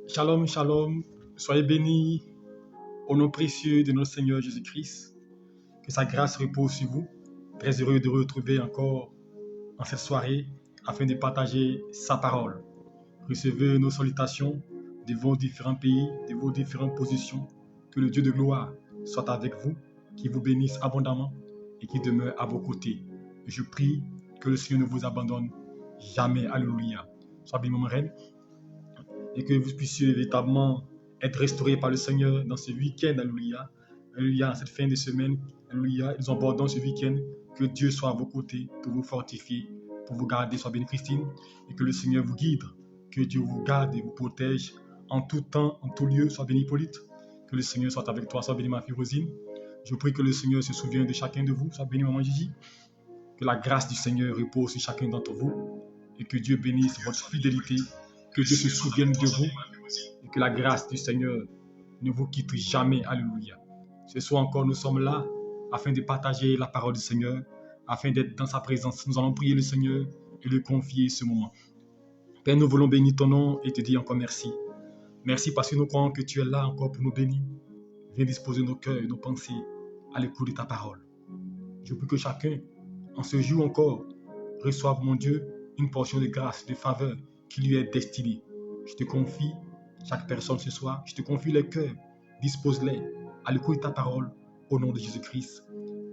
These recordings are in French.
Shalom, shalom. Soyez bénis au nom précieux de notre Seigneur Jésus-Christ. Que sa grâce repose sur vous. Très heureux de vous retrouver encore en cette soirée afin de partager sa parole. Recevez nos salutations de vos différents pays, de vos différentes positions. Que le Dieu de gloire soit avec vous, qu'il vous bénisse abondamment et qu'il demeure à vos côtés. Et je prie que le Seigneur ne vous abandonne jamais. Alléluia. Sois béni, ma reine. Et que vous puissiez véritablement être restaurés par le Seigneur dans ce week-end, alléluia. Alléluia, cette fin de semaine, alléluia. Nous abordons ce week-end. Que Dieu soit à vos côtés pour vous fortifier, pour vous garder. Sois bénie, Christine. Et que le Seigneur vous guide. Que Dieu vous garde et vous protège en tout temps, en tout lieu. Sois bénie, Hippolyte. Que le Seigneur soit avec toi. Sois bénie, ma fille Rosine. Je prie que le Seigneur se souvienne de chacun de vous. Sois bénie, maman Gigi. Que la grâce du Seigneur repose sur chacun d'entre vous. Et que Dieu bénisse votre fidélité. Que Dieu se souvienne de vous et que la grâce du Seigneur ne vous quitte jamais. Alléluia. Ce soir encore, nous sommes là afin de partager la parole du Seigneur, afin d'être dans sa présence. Nous allons prier le Seigneur et lui confier ce moment. Père, nous voulons bénir ton nom et te dire encore merci. Merci parce que nous croyons que tu es là encore pour nous bénir. Viens disposer nos cœurs et nos pensées à l'écoute de ta parole. Je prie que chacun, en ce jour encore, reçoive, mon Dieu, une portion de grâce, de faveur qui lui est destinée. Je te confie chaque personne ce soir. Je te confie les cœurs. Dispose-les à l'écoute de ta parole au nom de Jésus-Christ.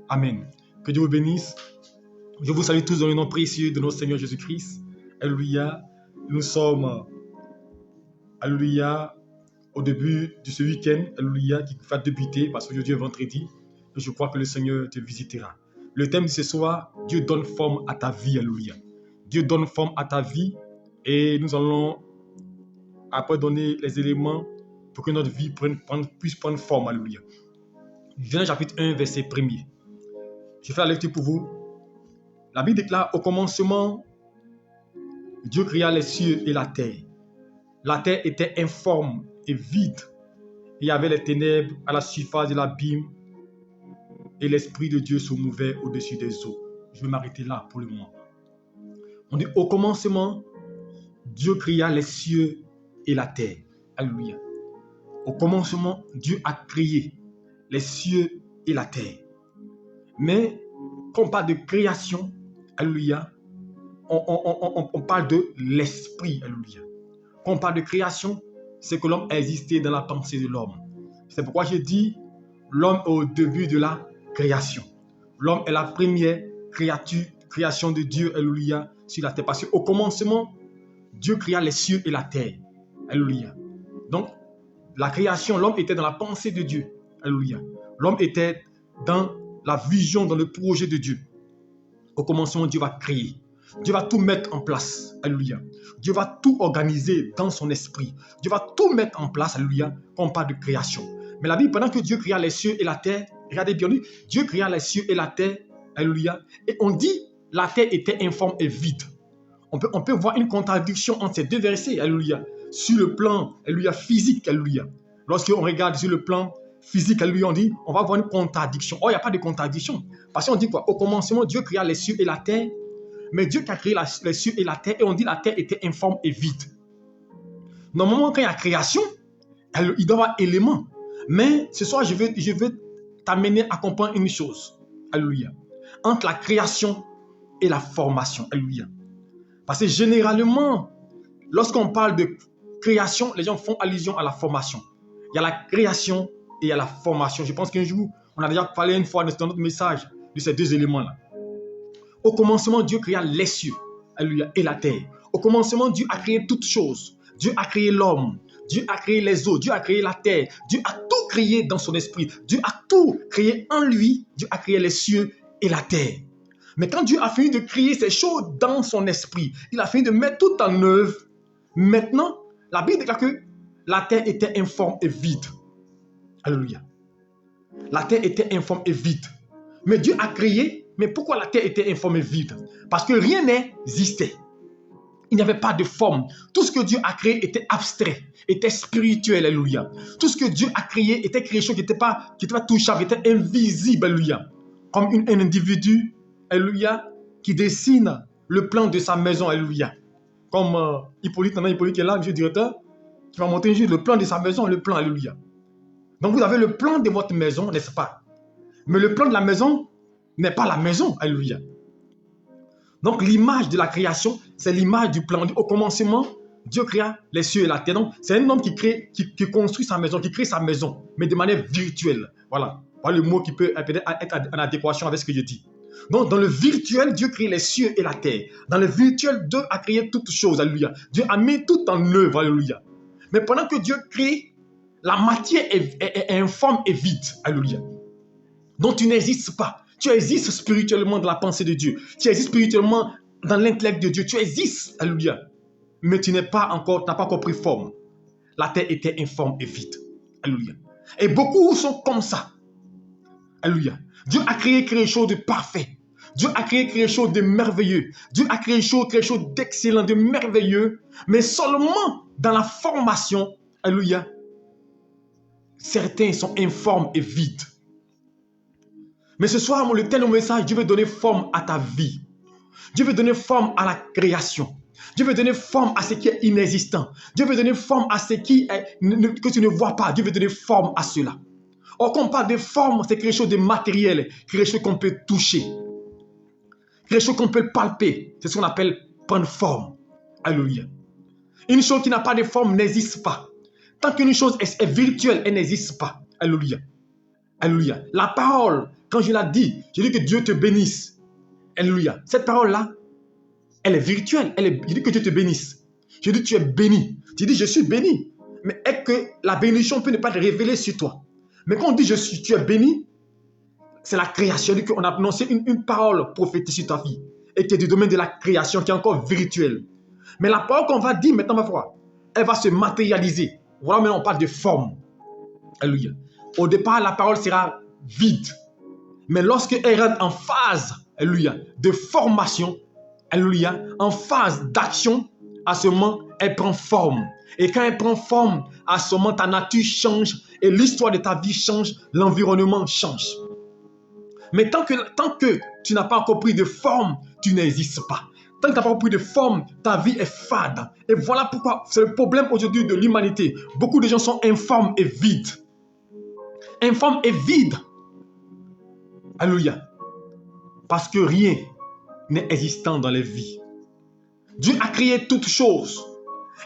Amen. Que Dieu vous bénisse. Je vous salue tous dans le nom précieux de notre Seigneur Jésus-Christ. Alléluia. Nous sommes, alléluia, au début de ce week-end, alléluia, qui va débuter parce qu'aujourd'hui est vendredi. Et je crois que le Seigneur te visitera. Le thème de ce soir, Dieu donne forme à ta vie. Alléluia. Dieu donne forme à ta vie. Et nous allons après donner les éléments pour que notre vie puisse prendre forme. Alléluia. Genèse chapitre 1, verset 1er. Je fais la lecture pour vous. La Bible déclare: au commencement, Dieu créa les cieux et la terre. La terre était informe et vide. Il y avait les ténèbres à la surface de l'abîme et l'Esprit de Dieu se mouvait au-dessus des eaux. Je vais m'arrêter là pour le moment. On dit: au commencement, Dieu créa les cieux et la terre. Alléluia. Au commencement, Dieu a créé les cieux et la terre. Mais quand on parle de création, alléluia, on parle de l'esprit, alléluia. Quand on parle de création, c'est que l'homme a existé dans la pensée de l'homme. C'est pourquoi je dis l'homme est au début de la création. L'homme est la première création de Dieu, alléluia, sur la terre. Parce qu'au commencement, Dieu créa les cieux et la terre. Alléluia. Donc, la création, l'homme était dans la pensée de Dieu. Alléluia. L'homme était dans la vision, dans le projet de Dieu. Au commencement, Dieu va créer. Dieu va tout mettre en place. Alléluia. Dieu va tout organiser dans son esprit. Dieu va tout mettre en place. Alléluia. Quand on parle de création. Mais la Bible, pendant que Dieu créa les cieux et la terre, regardez bien, Dieu créa les cieux et la terre. Alléluia. Et on dit, la terre était informe et vide. On peut voir une contradiction entre ces deux versets. Alléluia. Sur le plan, alléluia, physique, alléluia. Lorsqu'on regarde sur le plan physique, alléluia, on dit, on va voir une contradiction. Oh, il n'y a pas de contradiction. Parce qu'on dit quoi? Au commencement, Dieu créa les cieux et la terre. Mais Dieu qui a créé les cieux et la terre, et on dit la terre était informe et vide. Normalement, quand il y a création, il doit y avoir éléments. Mais ce soir, je veux t'amener à comprendre une chose. Alléluia. Entre la création et la formation. Alléluia. Parce que généralement, lorsqu'on parle de création, les gens font allusion à la formation. Il y a la création et il y a la formation. Je pense qu'un jour, on a déjà parlé une fois dans notre message de ces deux éléments-là. Au commencement, Dieu créa les cieux, alléluia, et la terre. Au commencement, Dieu a créé toutes choses. Dieu a créé l'homme. Dieu a créé les eaux. Dieu a créé la terre. Dieu a tout créé dans son esprit. Dieu a tout créé en lui. Dieu a créé les cieux et la terre. Mais quand Dieu a fini de créer ces choses dans son esprit, il a fini de mettre tout en œuvre. Maintenant, la Bible déclare que la terre était informe et vide. Alléluia. La terre était informe et vide. Mais Dieu a créé, mais pourquoi la terre était informe et vide? Parce que rien n'existait. Il n'y avait pas de forme. Tout ce que Dieu a créé était abstrait, était spirituel, alléluia. Tout ce que Dieu a créé était création qui n'était pas touchable, qui était invisible, alléluia. Comme un individu, alléluia, qui dessine le plan de sa maison, alléluia. Comme Hippolyte qui est là, monsieur le directeur, qui va montrer juste le plan de sa maison, le plan, alléluia. Donc vous avez le plan de votre maison, n'est-ce pas? Mais le plan de la maison n'est pas la maison, alléluia. Donc l'image de la création, c'est l'image du plan. Au commencement, Dieu créa les cieux et la terre. Donc c'est un homme qui construit sa maison, qui crée sa maison, mais de manière virtuelle. Voilà le mot qui peut être en adéquation avec ce que je dis. Donc dans le virtuel, Dieu crée les cieux et la terre. Dans le virtuel, Dieu a créé toutes choses, alléluia. Dieu a mis tout en œuvre, alléluia. Mais pendant que Dieu crée, la matière est informe et vide, alléluia. Donc tu n'existes pas. Tu existes spirituellement dans la pensée de Dieu. Tu existes spirituellement dans l'intellect de Dieu. Tu existes, alléluia. Mais tu n'as pas encore pris forme. La terre était informe et vide. Alléluia. Et beaucoup sont comme ça. Alléluia. Dieu a créé quelque chose de parfait. Dieu a créé quelque chose de merveilleux. Dieu a créé quelque chose d'excellent, de merveilleux. Mais seulement dans la formation, alléluia, certains sont informes et vides. Mais ce soir, le tel message, Dieu veut donner forme à ta vie. Dieu veut donner forme à la création. Dieu veut donner forme à ce qui est inexistant. Dieu veut donner forme à ce que tu ne vois pas. Dieu veut donner forme à cela. Or, quand on parle de forme, c'est quelque chose de matériel, quelque chose qu'on peut toucher, quelque chose qu'on peut palper. C'est ce qu'on appelle prendre forme. Alléluia. Une chose qui n'a pas de forme n'existe pas. Tant qu'une chose est virtuelle, elle n'existe pas. Alléluia. Alléluia. La parole, quand je la dis, je dis que Dieu te bénisse. Alléluia. Cette parole-là, elle est virtuelle. Je dis que Dieu te bénisse. Je dis que tu es béni. Tu dis je suis béni. Mais est-ce que la bénédiction peut ne pas te révéler sur toi? Mais quand on dit tu es béni, c'est la création. On a prononcé une parole prophétique sur ta vie. Et qui est du domaine de la création, qui est encore virtuelle. Mais la parole qu'on va dire maintenant, ma foi, elle va se matérialiser. Voilà, maintenant on parle de forme. Alléluia. Au départ, la parole sera vide. Mais lorsqu'elle rentre en phase, alléluia, de formation, alléluia, en phase d'action, à ce moment, elle prend forme. Et quand elle prend forme, à ce moment, ta nature change et l'histoire de ta vie change, l'environnement change. Mais tant que tu n'as pas encore pris de forme, tu n'existes pas. Tant que tu n'as pas encore pris de forme, ta vie est fade. Et voilà pourquoi c'est le problème aujourd'hui de l'humanité. Beaucoup de gens sont informes et vides. Informes et vides. Alléluia. Parce que rien n'est existant dans les vies. Dieu a créé toutes choses.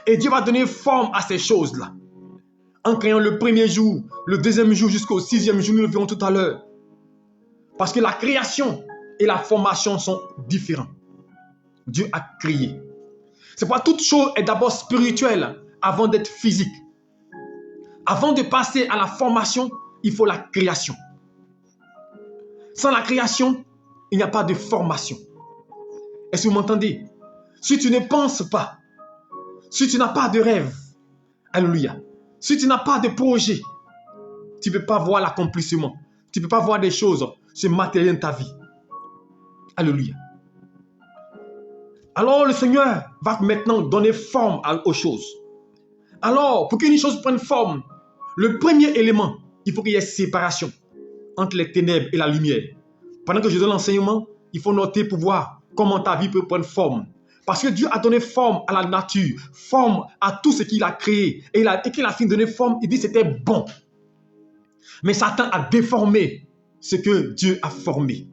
Et Dieu va donner forme à ces choses-là. En créant le premier jour, le deuxième jour jusqu'au sixième jour, nous le verrons tout à l'heure. Parce que la création et la formation sont différents. Dieu a créé. C'est pourquoi toute chose est d'abord spirituelle avant d'être physique. Avant de passer à la formation, il faut la création. Sans la création, il n'y a pas de formation. Est-ce que vous m'entendez? Si tu ne penses pas, si tu n'as pas de rêve, alléluia, si tu n'as pas de projet, tu ne peux pas voir l'accomplissement. Tu ne peux pas voir des choses se matérialiser dans ta vie. Alléluia. Alors le Seigneur va maintenant donner forme aux choses. Alors, pour qu'une chose prenne forme, le premier élément, il faut qu'il y ait séparation entre les ténèbres et la lumière. Pendant que je donne l'enseignement, il faut noter pour voir comment ta vie peut prendre forme. Parce que Dieu a donné forme à la nature, forme à tout ce qu'il a créé. Et qu'il a fini de donner forme, il dit que c'était bon. Mais Satan a déformé ce que Dieu a formé.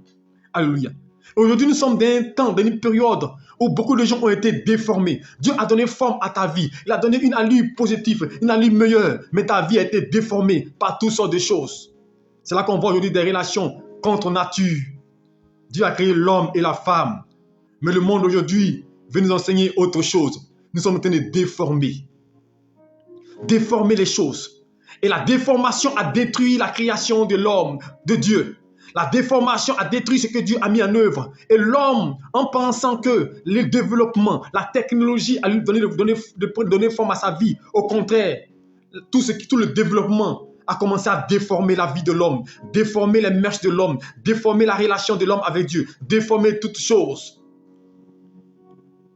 Alléluia. Aujourd'hui, nous sommes dans un temps, dans une période où beaucoup de gens ont été déformés. Dieu a donné forme à ta vie. Il a donné une allure positive, une allure meilleure. Mais ta vie a été déformée par toutes sortes de choses. C'est là qu'on voit aujourd'hui des relations contre nature. Dieu a créé l'homme et la femme. Mais le monde aujourd'hui veut nous enseigner autre chose. Nous sommes en train de déformer. Déformer les choses. Et la déformation a détruit la création de l'homme, de Dieu. La déformation a détruit ce que Dieu a mis en œuvre. Et l'homme, en pensant que le développement, la technologie a lui donné forme à sa vie, au contraire, tout le développement a commencé à déformer la vie de l'homme, déformer les mœurs de l'homme, déformer la relation de l'homme avec Dieu, déformer toutes choses.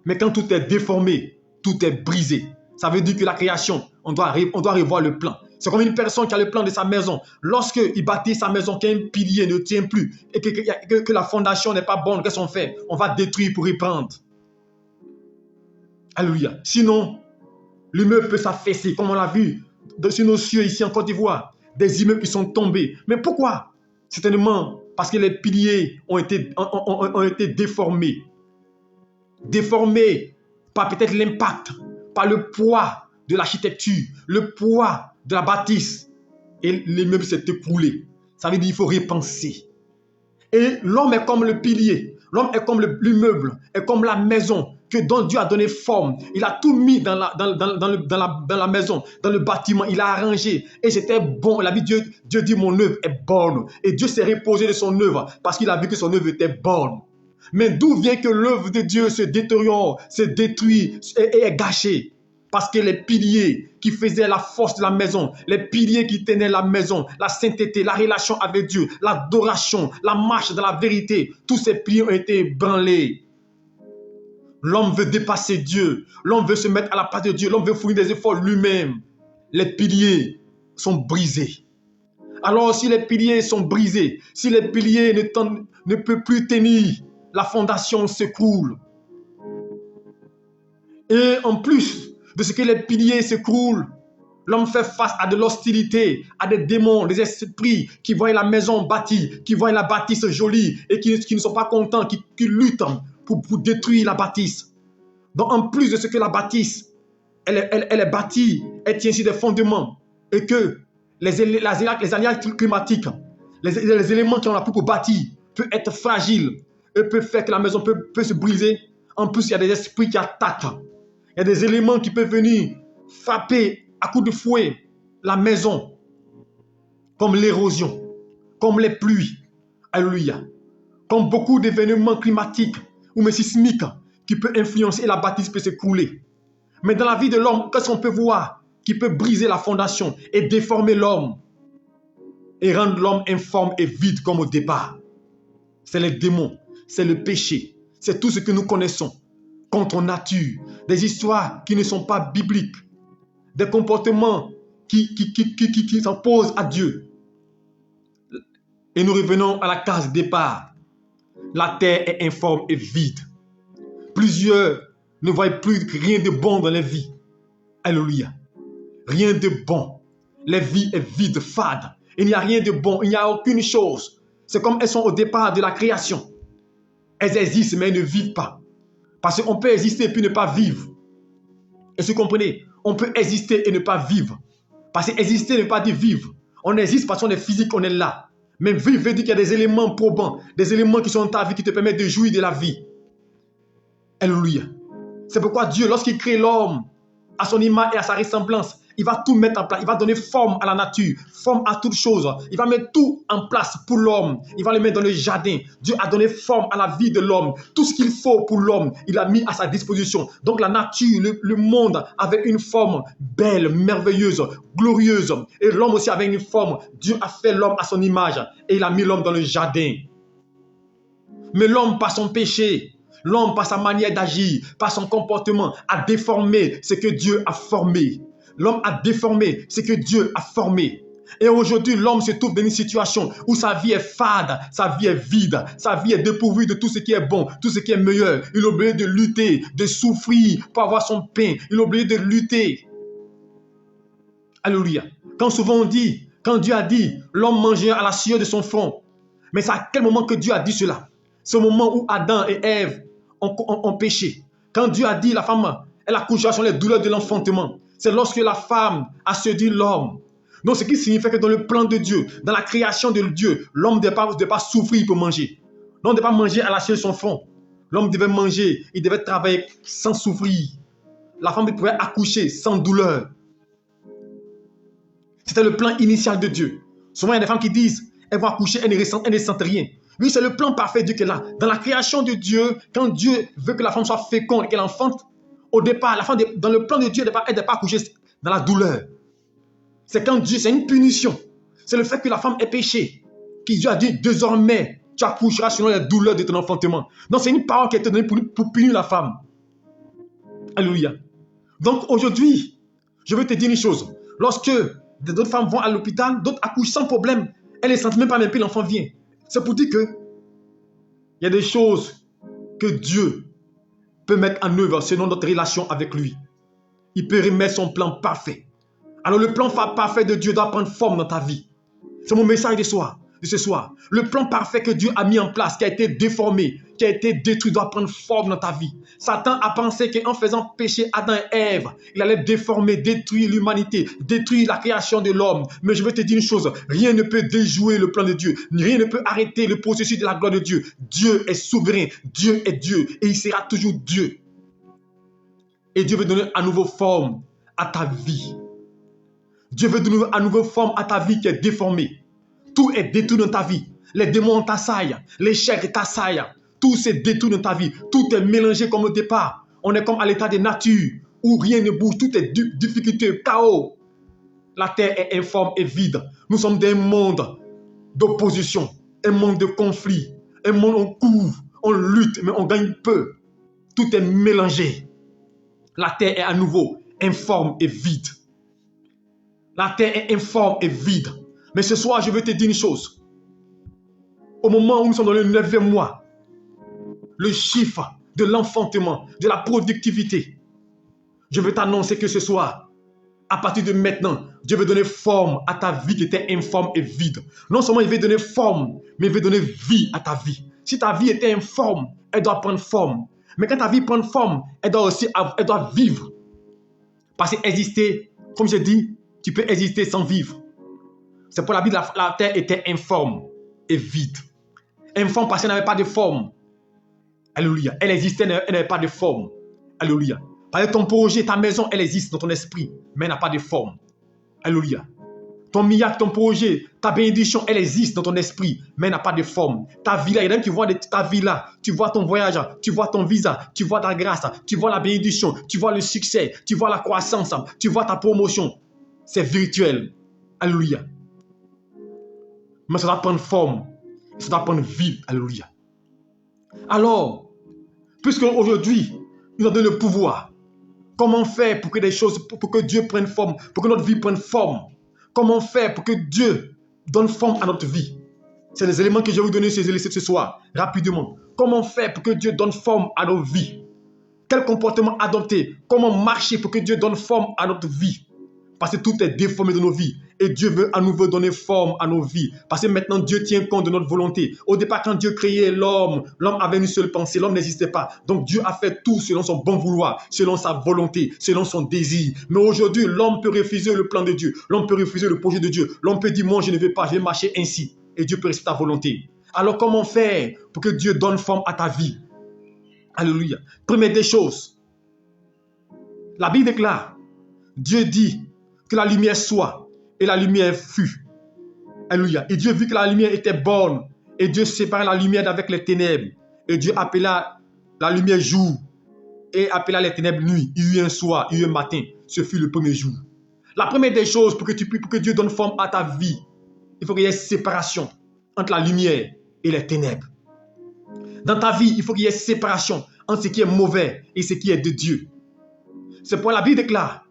Mais quand tout est déformé, tout est brisé. Ça veut dire que la création, on doit revoir le plan. C'est comme une personne qui a le plan de sa maison. Lorsqu'il bâtit sa maison, qu'un pilier ne tient plus et que la fondation n'est pas bonne, qu'est-ce qu'on fait? On va détruire pour reprendre. Alléluia. Sinon, L'immeuble peut s'affaisser, comme on l'a vu sur nos cieux ici en Côte d'Ivoire. Des immeubles qui sont tombés. Mais pourquoi? Certainement parce que les piliers ont été déformés. Déformés par peut-être l'impact, par le poids de l'architecture, le poids de la bâtisse. Et l'immeuble s'est écroulé. Ça veut dire qu'il faut repenser. Et l'homme est comme le pilier. L'homme est comme l'immeuble, est comme la maison dont Dieu a donné forme. Il a tout mis dans la maison, dans le bâtiment. Il a arrangé. Et c'était bon. La vie, Dieu dit, mon œuvre est bonne. Et Dieu s'est reposé de son œuvre parce qu'il a vu que son œuvre était bonne. Mais d'où vient que l'œuvre de Dieu se détériore, se détruit et est gâchée? Parce que les piliers qui faisaient la force de la maison, les piliers qui tenaient la maison, la sainteté, la relation avec Dieu, l'adoration, la marche dans la vérité, tous ces piliers ont été ébranlés. L'homme veut dépasser Dieu. L'homme veut se mettre à la place de Dieu. L'homme veut fournir des efforts lui-même. Les piliers sont brisés. Alors, si les piliers sont brisés, si les piliers ne peuvent plus tenir, la fondation s'écroule. Et en plus de ce que les piliers s'écroulent, l'homme fait face à de l'hostilité, à des démons, des esprits qui voient la maison bâtie, qui voient la bâtisse jolie et qui ne sont pas contents, qui luttent pour détruire la bâtisse. Donc en plus de ce que la bâtisse, elle est bâtie, elle tient sur des fondements et que les aléas climatiques, les éléments qui ont la pour bâtir peuvent être fragiles et peuvent faire que la maison peut se briser. En plus, il y a des esprits qui attaquent. Il y a des éléments qui peuvent venir frapper à coups de fouet la maison, comme l'érosion, comme les pluies. Alléluia. Comme beaucoup d'événements climatiques ou même sismiques qui peuvent influencer et la bâtisse peut s'écrouler. Mais dans la vie de l'homme, qu'est-ce qu'on peut voir qui peut briser la fondation et déformer l'homme et rendre l'homme informe et vide comme au départ? C'est les démons, c'est le péché, c'est tout ce que nous connaissons contre nature, des histoires qui ne sont pas bibliques, des comportements qui s'opposent à Dieu. Et nous revenons à la case départ. La terre est informe et vide. Plusieurs ne voient plus rien de bon dans les vies. Alléluia. Rien de bon. La vie est vide, fade. Il n'y a rien de bon, il n'y a aucune chose. C'est comme elles sont au départ de la création. Elles existent mais elles ne vivent pas. Parce qu'on peut exister et puis ne pas vivre. Est-ce que vous comprenez? On peut exister et ne pas vivre. Parce que exister ne veut pas dire vivre. On existe parce qu'on est physique, on est là. Mais vivre veut dire qu'il y a des éléments probants, des éléments qui sont dans ta vie qui te permettent de jouir de la vie. Alléluia. C'est pourquoi Dieu, lorsqu'il crée l'homme à son image et à sa ressemblance, il va tout mettre en place. Il va donner forme à la nature, forme à toute chose. Il va mettre tout en place pour l'homme. Il va le mettre dans le jardin. Dieu a donné forme à la vie de l'homme. Tout ce qu'il faut pour l'homme, il a mis à sa disposition. Donc la nature, le monde avait une forme belle, merveilleuse, glorieuse. Et l'homme aussi avait une forme. Dieu a fait l'homme à son image et il a mis l'homme dans le jardin. Mais l'homme, par son péché, l'homme, par sa manière d'agir, par son comportement, a déformé ce que Dieu a formé. L'homme a déformé ce que Dieu a formé. Et aujourd'hui, l'homme se trouve dans une situation où sa vie est fade, sa vie est vide, sa vie est dépourvue de tout ce qui est bon, tout ce qui est meilleur. Il a oublié de lutter, de souffrir pour avoir son pain. Il a oublié de lutter. Alléluia. Quand souvent on dit, quand Dieu a dit, l'homme mangeait à la sueur de son front. Mais c'est à quel moment que Dieu a dit cela? C'est au moment où Adam et Ève ont péché. Quand Dieu a dit, la femme, elle accouchera sur les douleurs de l'enfantement. C'est lorsque la femme a séduit l'homme. Donc, ce qui signifie que dans le plan de Dieu, dans la création de Dieu, l'homme ne devait pas souffrir pour manger. L'homme ne devait pas manger à la sueur de son front. L'homme devait manger, il devait travailler sans souffrir. La femme pouvait accoucher sans douleur. C'était le plan initial de Dieu. Souvent, il y a des femmes qui disent, elles vont accoucher, elles ne sentent rien. Oui, c'est le plan parfait de Dieu qui est là. Dans la création de Dieu, quand Dieu veut que la femme soit féconde et qu'elle enfante, au départ, la femme, dans le plan de Dieu, elle ne doit pas accoucher dans la douleur. C'est quand Dieu, c'est une punition. C'est le fait que la femme ait péché. Qui Dieu a dit, désormais, tu accoucheras selon les douleurs de ton enfantement. Donc, c'est une parole qui a été donnée pour punir la femme. Alléluia. Donc, aujourd'hui, je veux te dire une chose. Lorsque d'autres femmes vont à l'hôpital, d'autres accouchent sans problème. Elles ne sentent même pas, même puis l'enfant vient. C'est pour dire que il y a des choses que Dieu peut mettre en œuvre selon notre relation avec lui. il peut remettre son plan parfait. Alors le plan parfait de Dieu doit prendre forme dans ta vie. C'est mon message de ce soir. Le plan parfait que Dieu a mis en place, qui a été déformé, qui a été détruit, doit prendre forme dans ta vie. Satan a pensé qu'en faisant pécher Adam et Ève, il allait déformer, détruire l'humanité, détruire la création de l'homme. Mais je veux te dire une chose, rien ne peut déjouer le plan de Dieu. Rien ne peut arrêter le processus de la gloire de Dieu. Dieu est souverain, Dieu est Dieu et il sera toujours Dieu. Et Dieu veut donner à nouveau forme à ta vie. Dieu veut donner à nouveau forme à ta vie qui est déformée. Tout est détruit dans ta vie. Les démons t'assaillent, l'échec t'assaille. Tout s'est détruit dans ta vie. Tout est mélangé comme au départ. On est comme à l'état de nature où rien ne bouge. Tout est difficulté, chaos. La terre est informe et vide. Nous sommes dans un monde d'opposition, un monde de conflit, un monde où on court, on lutte, mais on gagne peu. Tout est mélangé. La terre est à nouveau informe et vide. La terre est informe et vide. Mais ce soir, je veux te dire une chose. Au moment où nous sommes dans le 9e mois, le chiffre de l'enfantement, de la productivité, je veux t'annoncer que ce soir, à partir de maintenant, Dieu veut donner forme à ta vie qui était informe et vide. Non seulement il veut donner forme, mais il veut donner vie à ta vie. Si ta vie était informe, elle doit prendre forme. Mais quand ta vie prend forme, elle doit vivre. Parce qu'exister, comme je dis, tu peux exister sans vivre. C'est pour la Bible, la terre était informe et vide. Informe parce qu'elle n'avait pas de forme. Alléluia. Elle existait, elle n'avait pas de forme. Alléluia. Parce que ton projet, ta maison, elle existe dans ton esprit, mais elle n'a pas de forme. Alléluia. Ton miracle, ton projet, ta bénédiction, elle existe dans ton esprit, mais elle n'a pas de forme. Ta vie là, il y a même qui voient ta vie là, tu vois ton voyage, tu vois ton visa, tu vois ta grâce, tu vois la bénédiction, tu vois le succès, tu vois la croissance, tu vois ta promotion. C'est virtuel. Alléluia. Mais ça doit prendre forme. Ça doit prendre vie. Alléluia. Alors, puisque aujourd'hui, nous avons le pouvoir, comment faire pour que des choses, pour que Dieu prenne forme, pour que notre vie prenne forme? Comment faire pour que Dieu donne forme à notre vie? C'est les éléments que je vais vous donner ce soir, rapidement. Comment faire pour que Dieu donne forme à nos vies? Quel comportement adopter? Comment marcher pour que Dieu donne forme à notre vie? Parce que tout est déformé de nos vies. Et Dieu veut à nouveau donner forme à nos vies. Parce que maintenant, Dieu tient compte de notre volonté. Au départ, quand Dieu créait l'homme, l'homme avait une seule pensée. L'homme n'existait pas. Donc, Dieu a fait tout selon son bon vouloir, selon sa volonté, selon son désir. Mais aujourd'hui, l'homme peut refuser le plan de Dieu. L'homme peut refuser le projet de Dieu. L'homme peut dire, moi, je ne vais pas, je vais marcher ainsi. Et Dieu peut respecter ta volonté. Alors, comment faire pour que Dieu donne forme à ta vie? Alléluia. Première des choses, la Bible déclare, Dieu dit que la lumière soit, et la lumière fut. Alléluia. Et Dieu vit que la lumière était bonne, et Dieu séparait la lumière d'avec les ténèbres. Et Dieu appela la lumière jour, et appela les ténèbres nuit. Il y eut un soir, il y eut un matin. Ce fut le premier jour. La première des choses pour que Dieu donne forme à ta vie, il faut qu'il y ait séparation entre la lumière et les ténèbres. Dans ta vie, il faut qu'il y ait séparation entre ce qui est mauvais et ce qui est de Dieu. C'est pourquoi la Bible déclare,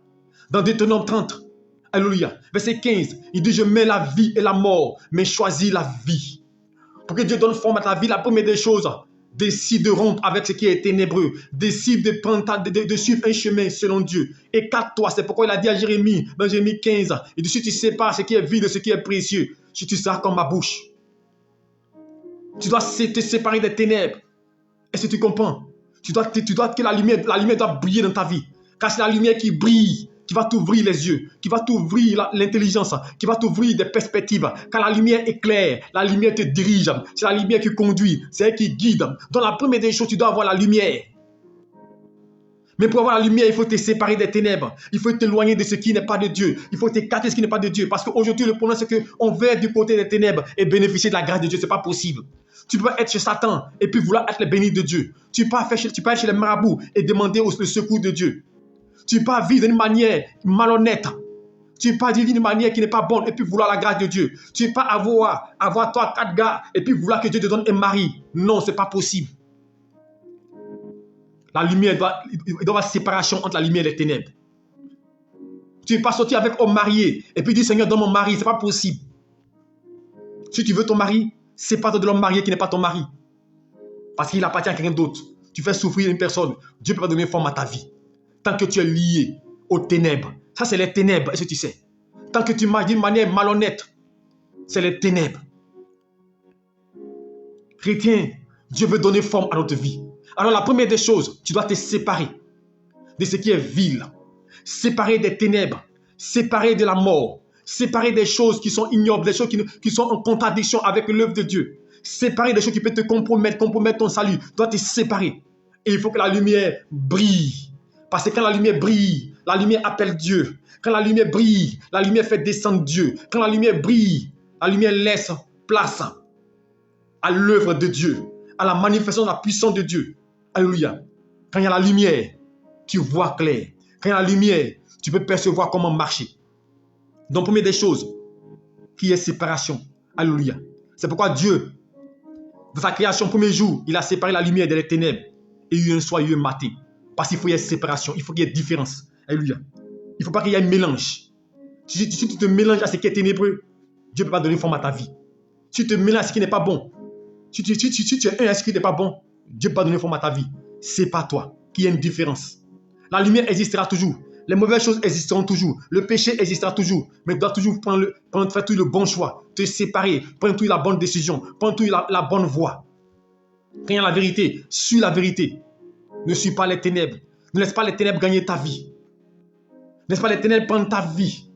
dans Deutéronome 30, alléluia, verset 15, il dit, je mets la vie et la mort, mais choisis la vie. Pour que Dieu donne forme à ta vie, la première des choses, décide de rompre avec ce qui est ténébreux, décide de suivre un chemin selon Dieu. Écarte-toi, c'est pourquoi il a dit à Jérémie, dans Jérémie 15, il dit, si tu sépares ce qui est vide de ce qui est précieux, si tu seras comme ma bouche. Tu dois te séparer des ténèbres. Est-ce que tu comprends? Tu dois que la lumière doit briller dans ta vie. Car c'est la lumière qui brille, qui va t'ouvrir les yeux, qui va t'ouvrir l'intelligence, qui va t'ouvrir des perspectives. Car la lumière éclaire, la lumière te dirige, c'est la lumière qui conduit, c'est elle qui guide. Donc la première des choses, tu dois avoir la lumière. Mais pour avoir la lumière, il faut te séparer des ténèbres. Il faut t'éloigner de ce qui n'est pas de Dieu. Il faut t'écarter de ce qui n'est pas de Dieu. Parce qu'aujourd'hui, le problème, c'est qu'on veut être du côté des ténèbres et bénéficier de la grâce de Dieu. Ce n'est pas possible. Tu peux être chez Satan et puis vouloir être le béni de Dieu. Tu peux être chez les marabouts et demander le secours de Dieu. Tu peux vivre d'une manière malhonnête. Tu peux pas vivre d'une manière qui n'est pas bonne et puis vouloir la grâce de Dieu. Tu peux pas avoir 3-4 gars et puis vouloir que Dieu te donne un mari. Non, ce n'est pas possible. La lumière, il doit y avoir séparation entre la lumière et les ténèbres. Tu ne peux pas sortir avec un marié et puis dire, Seigneur, donne mon mari. Ce n'est pas possible. Si tu veux ton mari, sépare-toi de l'homme marié qui n'est pas ton mari. Parce qu'il appartient à quelqu'un d'autre. Tu fais souffrir une personne. Dieu peut pas donner forme à ta vie. Tant que tu es lié aux ténèbres. Ça, c'est les ténèbres, est-ce que tu sais? Tant que tu marches d'une manière malhonnête, c'est les ténèbres. Chrétien, Dieu veut donner forme à notre vie. Alors la première des choses, tu dois te séparer de ce qui est vil, séparer des ténèbres, séparer de la mort, séparer des choses qui sont ignobles, des choses qui sont en contradiction avec l'œuvre de Dieu, séparer des choses qui peuvent te compromettre ton salut. Tu dois te séparer. Et il faut que la lumière brille. Parce que quand la lumière brille, la lumière appelle Dieu. Quand la lumière brille, la lumière fait descendre Dieu. Quand la lumière brille, la lumière laisse place à l'œuvre de Dieu, à la manifestation de la puissance de Dieu. Alléluia. Quand il y a la lumière, tu vois clair. Quand il y a la lumière, tu peux percevoir comment marcher. Donc, première des choses, qui est séparation. Alléluia. C'est pourquoi Dieu, dans sa création, premier jour, il a séparé la lumière des ténèbres. Et il y a eu un soir, il y a eu un matin. Parce qu'il faut qu'il y ait séparation, il faut qu'il y ait différence. Alléluia. Il ne faut pas qu'il y ait un mélange. Si tu te mélanges à ce qui est ténébreux, Dieu ne peut pas donner forme à ta vie. Si tu te mélanges à ce qui n'est pas bon, si tu es un à ce qui n'est pas bon, Dieu ne peut pas donner forme à ta vie. C'est pas toi, qu'il y ait une différence. La lumière existera toujours. Les mauvaises choses existeront toujours. Le péché existera toujours. Mais tu dois toujours faire tout le bon choix. Te séparer. Prendre toute la bonne décision. Prendre toute la bonne voie. Quand il y a la vérité, suis la vérité. Ne suis pas les ténèbres. Ne laisse pas les ténèbres gagner ta vie. Ne laisse pas les ténèbres prendre ta vie.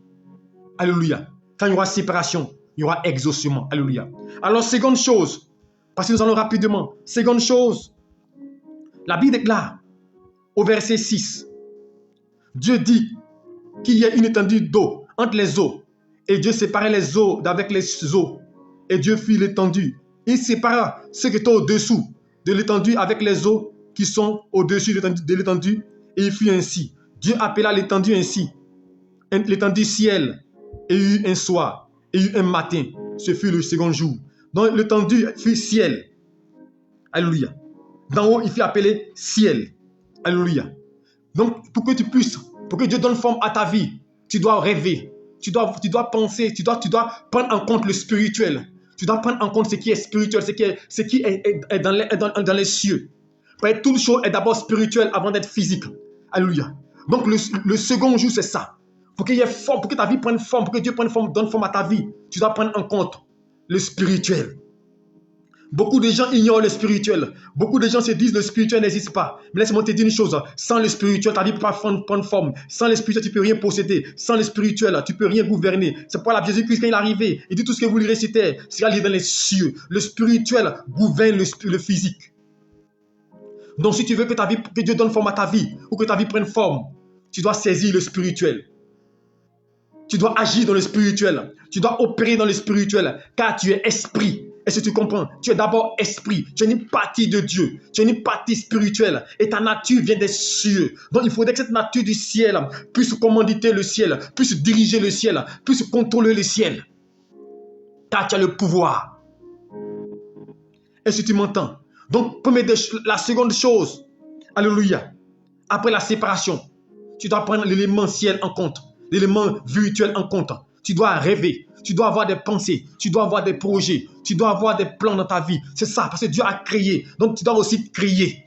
Alléluia. Quand il y aura séparation, il y aura exaucement. Alléluia. Alors, seconde chose, parce que nous allons rapidement. Seconde chose, la Bible déclare au verset 6, Dieu dit qu'il y a une étendue d'eau entre les eaux. Et Dieu séparait les eaux d'avec les eaux. Et Dieu fit l'étendue. Il sépara ce qui était au-dessous de l'étendue avec les eaux qui sont au-dessus de l'étendue. Et il fut ainsi. Dieu appela l'étendue ainsi. L'étendue ciel. Et il y eut un soir. Et il y eut un matin. Ce fut le second jour. Donc l'étendue fut ciel. Alléluia. D'en haut, il fut appelé ciel. Alléluia. Donc, pour que Dieu donne forme à ta vie, tu dois rêver. Tu dois penser. Tu dois prendre en compte le spirituel. Tu dois prendre en compte ce qui est spirituel, ce qui est dans les cieux. Parce que toute chose est d'abord spirituelle avant d'être physique. Alléluia. Donc, le second jour, c'est ça. Pour qu'il y ait forme, pour que ta vie prenne forme, pour que Dieu prenne forme, donne forme à ta vie, tu dois prendre en compte le spirituel. Beaucoup de gens ignorent le spirituel. Beaucoup de gens se disent que le spirituel n'existe pas. Mais laisse-moi te dire une chose. Sans le spirituel, ta vie ne peut pas prendre forme. Sans le spirituel, tu ne peux rien posséder. Sans le spirituel, tu ne peux rien gouverner. C'est pourquoi la Jésus-Christ, quand il est arrivé, il dit tout ce que vous lui récitez, c'est lié dans les cieux. Le spirituel gouverne le physique. Donc, si tu veux que Dieu donne forme à ta vie, ou que ta vie prenne forme, tu dois saisir le spirituel. Tu dois agir dans le spirituel. Tu dois opérer dans le spirituel, car tu es esprit. Est-ce que tu comprends? Tu es d'abord esprit. Tu es une partie de Dieu. Tu es une partie spirituelle. Et ta nature vient des cieux. Donc, il faudrait que cette nature du ciel puisse commanditer le ciel, puisse diriger le ciel, puisse contrôler le ciel. Car tu as le pouvoir. Est-ce que tu m'entends? Donc, la seconde chose, alléluia, après la séparation, tu dois prendre l'élément ciel en compte, l'élément virtuel en compte. Tu dois rêver, tu dois avoir des pensées, tu dois avoir des projets, tu dois avoir des plans dans ta vie. C'est ça, parce que Dieu a créé. Donc, tu dois aussi créer.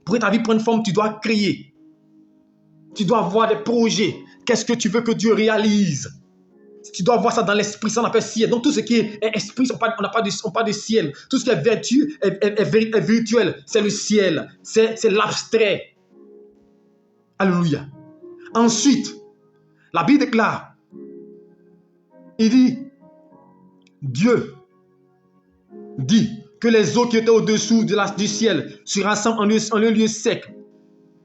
Pour que ta vie prenne forme, tu dois créer. Tu dois avoir des projets. Qu'est-ce que tu veux que Dieu réalise? Tu dois voir ça dans l'esprit, ça on appelle ciel. Donc, tout ce qui est esprit, on parle de ciel. Tout ce qui est vertu est virtuel. C'est le ciel. C'est l'abstrait. Alléluia. Ensuite, la Bible déclare, il dit, Dieu dit que les eaux qui étaient au-dessous du ciel se rassemblent en un lieu sec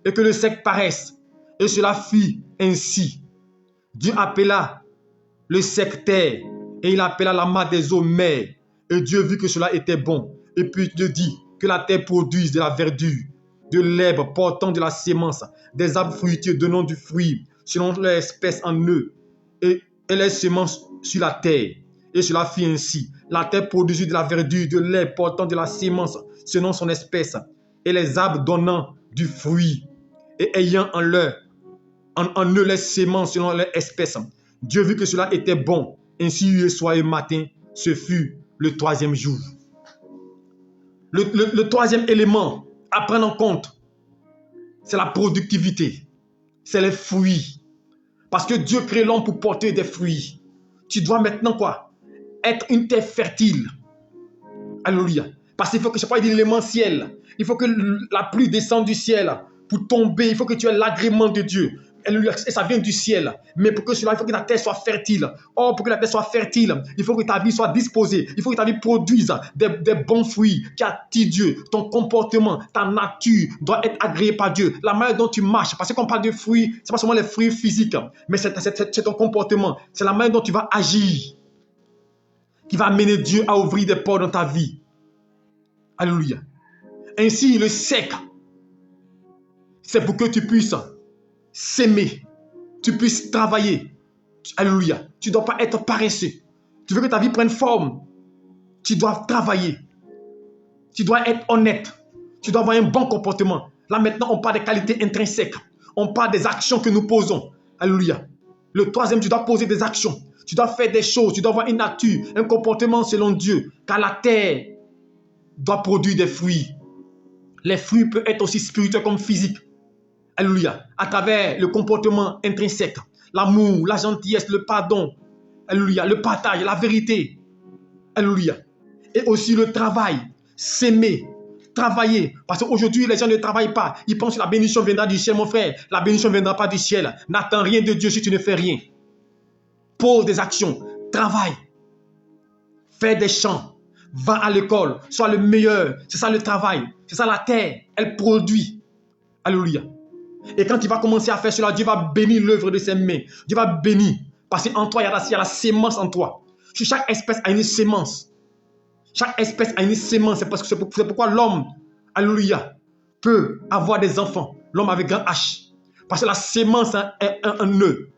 et que le sec paraisse. Et cela fut ainsi. Dieu appela le sec terre et il appela la masse des eaux mer. Et Dieu vit que cela était bon. Et puis Dieu dit que la terre produise de la verdure, de l'herbe portant de la sémence, des arbres fruitiers donnant du fruit selon leur espèce en eux et les semences sur la terre. Et cela fit ainsi. La terre produisit de la verdure, de l'herbe portant de la sémence selon son espèce, et les arbres donnant du fruit, et ayant en eux les semences selon leur espèce. Dieu vit que cela était bon. Ainsi il soir et matin, ce fut le troisième jour. Le troisième élément à prendre en compte, c'est la productivité. C'est les fruits. Parce que Dieu crée l'homme pour porter des fruits. Tu dois maintenant quoi? Être une terre fertile. Alléluia. Parce qu'il faut que, je sais pas, il dit l'élément ciel. Il faut que la pluie descende du ciel pour tomber. Il faut que tu aies l'agrément de Dieu. Alléluia. Et ça vient du ciel. Mais pour que cela, il faut que ta terre soit fertile. Or, pour que la terre soit fertile, il faut que ta vie soit disposée. Il faut que ta vie produise des bons fruits qui attirent Dieu. Ton comportement, ta nature doit être agréée par Dieu. La manière dont tu marches. Parce qu'on parle de fruits, ce n'est pas seulement les fruits physiques, mais c'est ton comportement. C'est la manière dont tu vas agir qui va amener Dieu à ouvrir des portes dans ta vie. Alléluia. Ainsi, le sec, c'est pour que tu puisses s'aimer, tu puisses travailler. Alléluia. Tu ne dois pas être paresseux. Tu veux que ta vie prenne forme. Tu dois travailler. Tu dois être honnête. Tu dois avoir un bon comportement. Là maintenant, on parle des qualités intrinsèques. On parle des actions que nous posons. Alléluia. Le troisième, tu dois poser des actions. Tu dois faire des choses. Tu dois avoir une nature, un comportement selon Dieu. Car la terre doit produire des fruits. Les fruits peuvent être aussi spirituels comme physiques. Alléluia. À travers le comportement intrinsèque, l'amour, la gentillesse, le pardon. Alléluia. Le partage, la vérité. Alléluia. Et aussi le travail. S'aimer. Travailler. Parce qu'aujourd'hui, les gens ne travaillent pas. Ils pensent que la bénédiction viendra du ciel, mon frère. La bénédiction ne viendra pas du ciel. N'attends rien de Dieu si tu ne fais rien. Pose des actions. Travaille. Fais des chants. Va à l'école. Sois le meilleur. C'est ça le travail. C'est ça la terre. Elle produit. Alléluia. Et quand tu vas commencer à faire cela, Dieu va bénir l'œuvre de ses mains. Dieu va bénir. Parce qu'en toi, il y a la sémence en toi. Chaque espèce a une sémence. Chaque espèce a une sémence. C'est pourquoi l'homme, alléluia, peut avoir des enfants. L'homme avec grand H. Parce que la sémence est un nœud.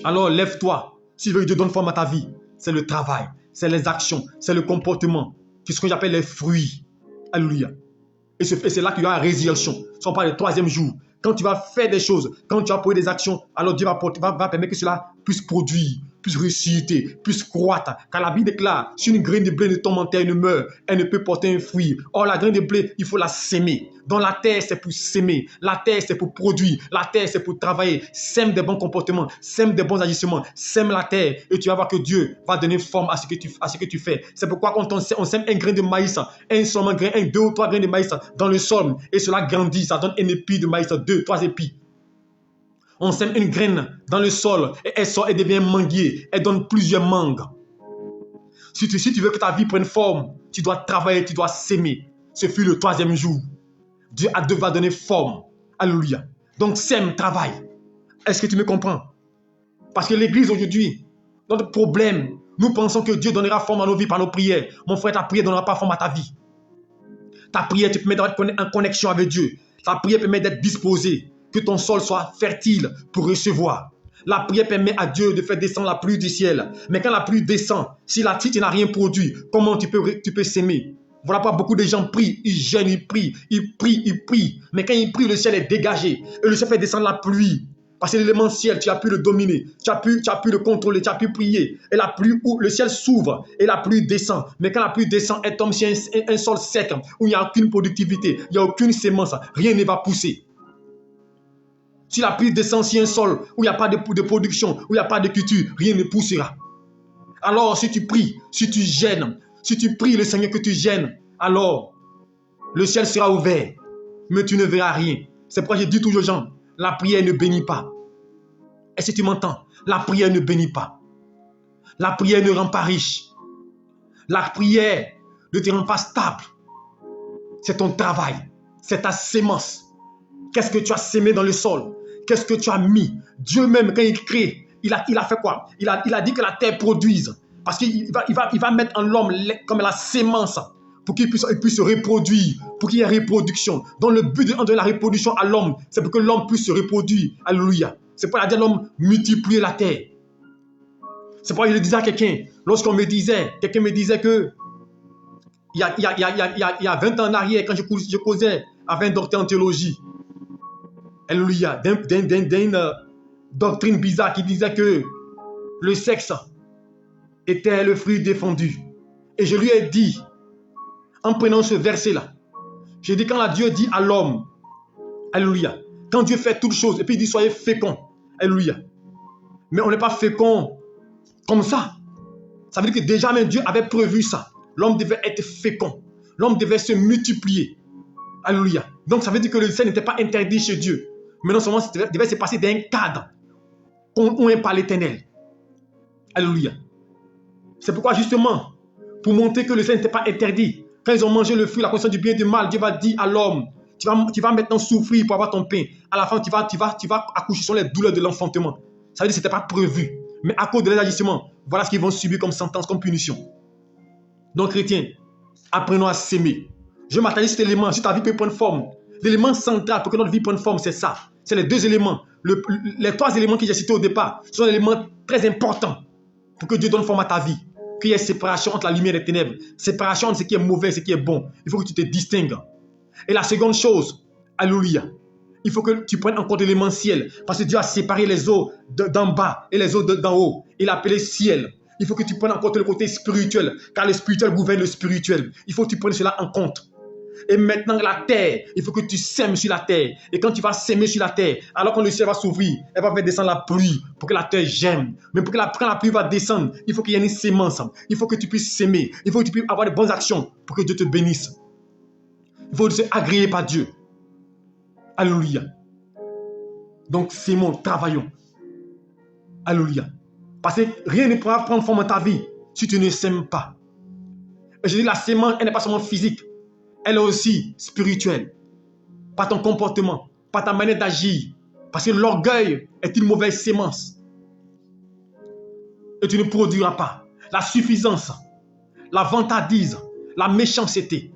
Alors lève-toi. Si tu veux que Dieu donne forme à ta vie, c'est le travail, c'est les actions, c'est le comportement. C'est ce que j'appelle les fruits. Alléluia. Et c'est là qu'il y a la résurrection. Si on parle du troisième jour, quand tu vas faire des choses, quand tu vas poser des actions, alors Dieu va permettre que cela puisse produire, puisse ressusciter, puisse croître. Car la Bible déclare, si une graine de blé ne tombe en terre et ne meurt, elle ne peut porter un fruit. Or, la graine de blé, il faut la s'aimer. Dans la terre, c'est pour s'aimer. La terre, c'est pour produire. La terre, c'est pour travailler. Sème des bons comportements, sème des bons agissements, sème la terre. Et tu vas voir que Dieu va donner forme à ce que tu fais. C'est pourquoi quand on sème un grain de maïs, deux ou trois grains de maïs dans le sol, et cela grandit, ça donne un épi de maïs, 2, 3 épis. On sème une graine dans le sol et elle sort et devient un manguier. Elle donne plusieurs mangues. Si tu veux que ta vie prenne forme, tu dois travailler, tu dois s'aimer. Ce fut le troisième jour. Dieu va donner forme. Alléluia. Donc sème, travaille. Est-ce que tu me comprends? Parce que l'église aujourd'hui, notre problème, nous pensons que Dieu donnera forme à nos vies par nos prières. Mon frère, ta prière ne donnera pas forme à ta vie. Ta prière te permet d'être en connexion avec Dieu. Ta prière permet d'être disposé. Que ton sol soit fertile pour recevoir. La prière permet à Dieu de faire descendre la pluie du ciel. Mais quand la pluie descend, si la tige n'a rien produit, comment tu peux s'aimer? Voilà pourquoi beaucoup de gens prient, ils jeûnent, ils prient. Mais quand ils prient, le ciel est dégagé. Et le ciel fait descendre la pluie. Parce que l'élément ciel, tu as pu le dominer. Tu as pu le contrôler, tu as pu prier. Et la pluie, le ciel s'ouvre et la pluie descend. Mais quand la pluie descend, elle tombe sur un sol sec où il n'y a aucune productivité, il n'y a aucune sémence, rien ne va pousser. Si la pluie descend sur un sol où il n'y a pas de production, où il n'y a pas de culture, rien ne poussera. Alors, si tu pries, si tu gênes, si tu pries le Seigneur que tu gênes, alors le ciel sera ouvert, mais tu ne verras rien. C'est pourquoi je dis toujours aux gens, la prière ne bénit pas. Est-ce que tu m'entends? La prière ne bénit pas. La prière ne rend pas riche. La prière ne te rend pas stable. C'est ton travail, c'est ta sémence. Qu'est-ce que tu as sémé dans le sol? Qu'est-ce que tu as mis? Dieu même, quand il crée, il a fait quoi? Il a dit que la terre produise. Parce qu'il va mettre en l'homme comme la sémence pour qu'il puisse se reproduire, pour qu'il y ait reproduction. Donc le but de la reproduction à l'homme, c'est pour que l'homme puisse se reproduire. Alléluia. C'est pour dire l'homme multiplier la terre. C'est pourquoi je le disais à quelqu'un, quelqu'un me disait que il y a 20 ans en arrière, quand je causais avec un docteur en théologie, alléluia, d'une doctrine bizarre qui disait que le sexe était le fruit défendu. Et je lui ai dit, en prenant ce verset-là, j'ai dit quand Dieu dit à l'homme, alléluia, Quand Dieu fait toutes choses, et puis il dit soyez féconds. Alléluia. Mais on n'est pas fécond comme ça. Ça veut dire que déjà même Dieu avait prévu ça. L'homme devait être fécond. L'homme devait se multiplier. Alléluia. Donc ça veut dire que le sexe n'était pas interdit chez Dieu. Mais non seulement ça devait se passer dans un cadre qu'on aime par l'Éternel. Alléluia. C'est pourquoi justement, pour montrer que le sexe n'était pas interdit, quand ils ont mangé le fruit, la connaissance du bien et du mal, Dieu va dire à l'homme, tu vas maintenant souffrir pour avoir ton pain. À la fin, tu vas accoucher sur les douleurs de l'enfantement. Ça veut dire que ce n'était pas prévu. Mais à cause de l'agissement, voilà ce qu'ils vont subir comme sentence, comme punition. Donc, chrétiens, apprenons à s'aimer. Je m'attendais sur cet élément, si ta vie peut prendre forme. L'élément central pour que notre vie prenne forme, c'est ça. C'est les deux éléments. Les trois éléments que j'ai cités au départ sont des éléments très importants pour que Dieu donne forme à ta vie. Qu'il y ait séparation entre la lumière et les ténèbres. Séparation entre ce qui est mauvais et ce qui est bon. Il faut que tu te distingues. Et la seconde chose, alléluia, il faut que tu prennes en compte l'élément ciel. Parce que Dieu a séparé les eaux d'en bas et les eaux d'en haut. Il a appelé ciel. Il faut que tu prennes en compte le côté spirituel. Car le spirituel gouverne le spirituel. Il faut que tu prennes cela en compte. Et maintenant la terre, il faut que tu sèmes sur la terre. Et quand tu vas s'aimer sur la terre, alors quand le ciel va s'ouvrir, elle va faire descendre la pluie pour que la terre germe. Mais pour que quand la pluie va descendre, il faut qu'il y ait une sémence. Il faut que tu puisses s'aimer. Il faut que tu puisses avoir de bonnes actions pour que Dieu te bénisse. Il faut se agréer par Dieu. Alléluia. Donc, s'aimons, travaillons. Alléluia. Parce que rien ne pourra prendre forme dans ta vie si tu ne s'aimes pas. Et je dis, la sémence, elle n'est pas seulement physique. Elle est aussi spirituelle. Par ton comportement, par ta manière d'agir. Parce que l'orgueil est une mauvaise sémence. Et tu ne produiras pas. La suffisance, la vantardise, la méchanceté,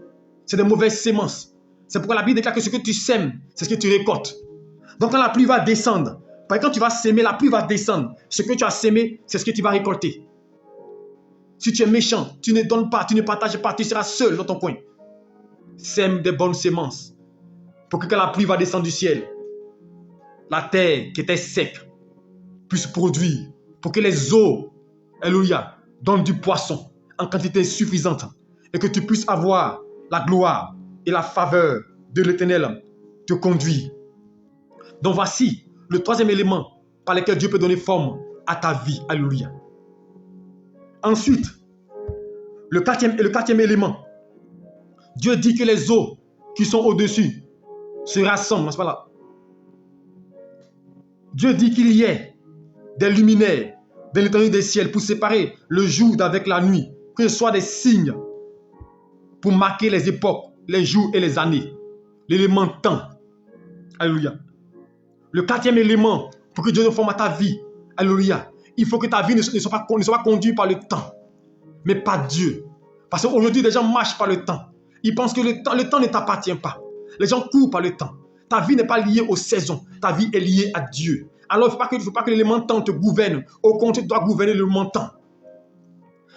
c'est des mauvaises sémences. C'est pourquoi la Bible déclare que ce que tu sèmes, c'est ce que tu récoltes. Donc quand la pluie va descendre, quand tu vas s'aimer, la pluie va descendre. Ce que tu as sémé, c'est ce que tu vas récolter. Si tu es méchant, tu ne donnes pas, tu ne partages pas, tu seras seul dans ton coin. Sème des bonnes semences. Pour que quand la pluie va descendre du ciel, la terre qui était sec puisse produire. Pour que les eaux, alléluia, donnent du poisson en quantité suffisante. Et que tu puisses avoir la gloire et la faveur de l'Éternel te conduire. Donc voici le troisième élément par lequel Dieu peut donner forme à ta vie. Alléluia. Ensuite, le quatrième élément. Dieu dit que les eaux qui sont au-dessus se rassemblent. Non, c'est pas là. Dieu dit qu'il y ait des luminaires dans l'étendue des ciels pour séparer le jour d'avec la nuit. Que ce soit des signes pour marquer les époques, les jours et les années. L'élément temps. Alléluia. Le quatrième élément pour que Dieu donne forme à ta vie. Alléluia. Il faut que ta vie ne soit pas conduite par le temps, mais par Dieu. Parce qu'aujourd'hui, les gens marchent par le temps. Ils pensent que le temps ne t'appartient pas. Les gens courent par le temps. Ta vie n'est pas liée aux saisons. Ta vie est liée à Dieu. Alors, il ne faut pas que l'élément temps te gouverne. Au contraire, tu dois gouverner l'élément temps.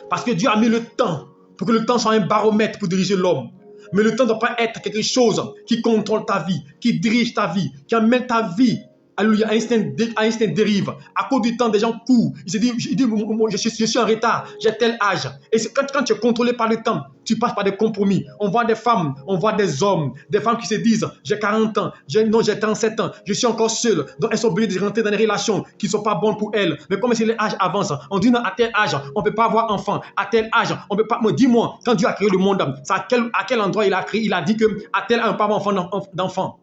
Parce que Dieu a mis le temps pour que le temps soit un baromètre pour diriger l'homme. Mais le temps ne doit pas être quelque chose qui contrôle ta vie, qui dirige ta vie, qui amène ta vie, alléluia, à instinct dérive. À cause du temps, des gens courent. Ils se disent, je suis en retard, j'ai tel âge. Et quand tu es contrôlé par le temps, tu passes par des compromis. On voit des femmes, on voit des hommes, des femmes qui se disent, j'ai 40 ans, j'ai 37 ans, je suis encore seule. Donc elles sont obligées de rentrer dans des relations qui ne sont pas bonnes pour elles. Mais comme si l'âge avance, on dit non, à tel âge, on ne peut pas avoir enfant. À tel âge, on ne peut pas. Dis-moi, quand Dieu a créé le monde, à quel endroit il a créé, il a dit que à tel âge, on ne peut pas avoir d'enfant.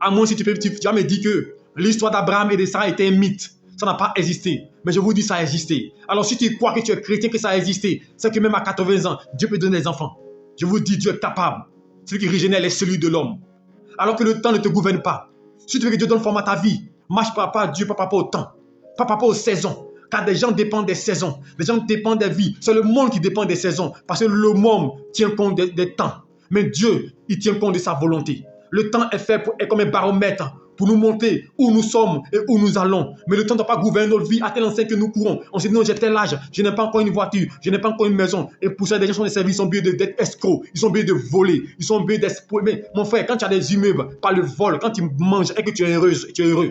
À moins si tu vas me dire que l'histoire d'Abraham et de Sarah était un mythe. Ça n'a pas existé. Mais je vous dis, ça a existé. Alors si tu crois que tu es chrétien, que ça a existé, c'est que même à 80 ans, Dieu peut donner des enfants. Je vous dis, Dieu est capable. Celui qui régénère les cellules de l'homme. Alors que le temps ne te gouverne pas. Si tu veux que Dieu donne forme à ta vie, marche pas par Dieu, pas par rapport au temps. Pas par rapport aux saisons. Car des gens dépendent des saisons. Les gens dépendent des vies. C'est le monde qui dépend des saisons. Parce que le monde tient compte des temps. Mais Dieu, il tient compte de sa volonté. Le temps est fait est comme un baromètre pour nous montrer où nous sommes et où nous allons. Mais le temps ne doit pas gouverner notre vie à tel enseigne que nous courons. On se dit non, j'ai tel âge, je n'ai pas encore une voiture, je n'ai pas encore une maison. Et pour ça, des gens sont des services, ils sont obligés d'être escrocs, ils sont obligés de voler, ils sont obligés d'exploiter. Mais mon frère, quand tu as des immeubles par le vol, quand tu manges et que tu es heureux, tu es heureux.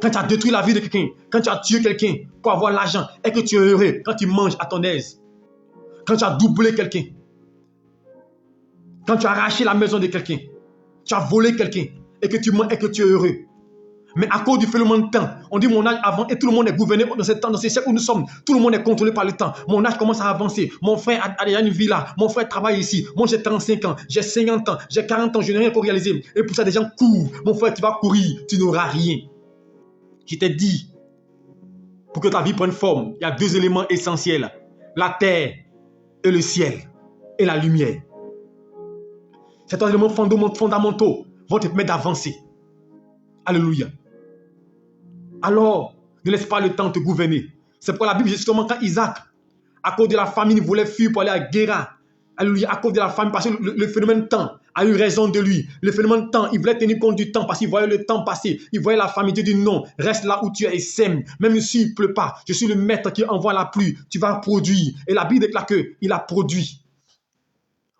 Quand tu as détruit la vie de quelqu'un, quand tu as tué quelqu'un pour avoir l'argent et que tu es heureux, quand tu manges à ton aise, quand tu as doublé quelqu'un, quand tu as arraché la maison de quelqu'un, tu as volé quelqu'un et que tu mens et que tu es heureux. Mais à cause du phénomène de temps, on dit mon âge avant et tout le monde est gouverné dans ce temps, dans ces siècles où nous sommes. Tout le monde est contrôlé par le temps. Mon âge commence à avancer. Mon frère a déjà une vie là. Mon frère travaille ici. Moi j'ai 35 ans, j'ai 50 ans, j'ai 40 ans, je n'ai rien pour réaliser. Et pour ça, des gens courent. Mon frère, tu vas courir, tu n'auras rien. Je t'ai dit, pour que ta vie prenne forme, il y a deux éléments essentiels. La terre et le ciel et la lumière. Ces trois éléments fondamentaux vont te permettre d'avancer. Alléluia. Alors, ne laisse pas le temps te gouverner. C'est pourquoi la Bible dit justement quand Isaac, à cause de la famine, voulait fuir pour aller à Guéra. Alléluia, à cause de la famine, parce que le phénomène temps a eu raison de lui. Le phénomène temps, il voulait tenir compte du temps parce qu'il voyait le temps passer. Il voyait la famine. Dieu dit non, reste là où tu es et sème. Même s'il ne pleut pas, je suis le maître qui envoie la pluie. Tu vas produire. Et la Bible déclare qu'il a produit.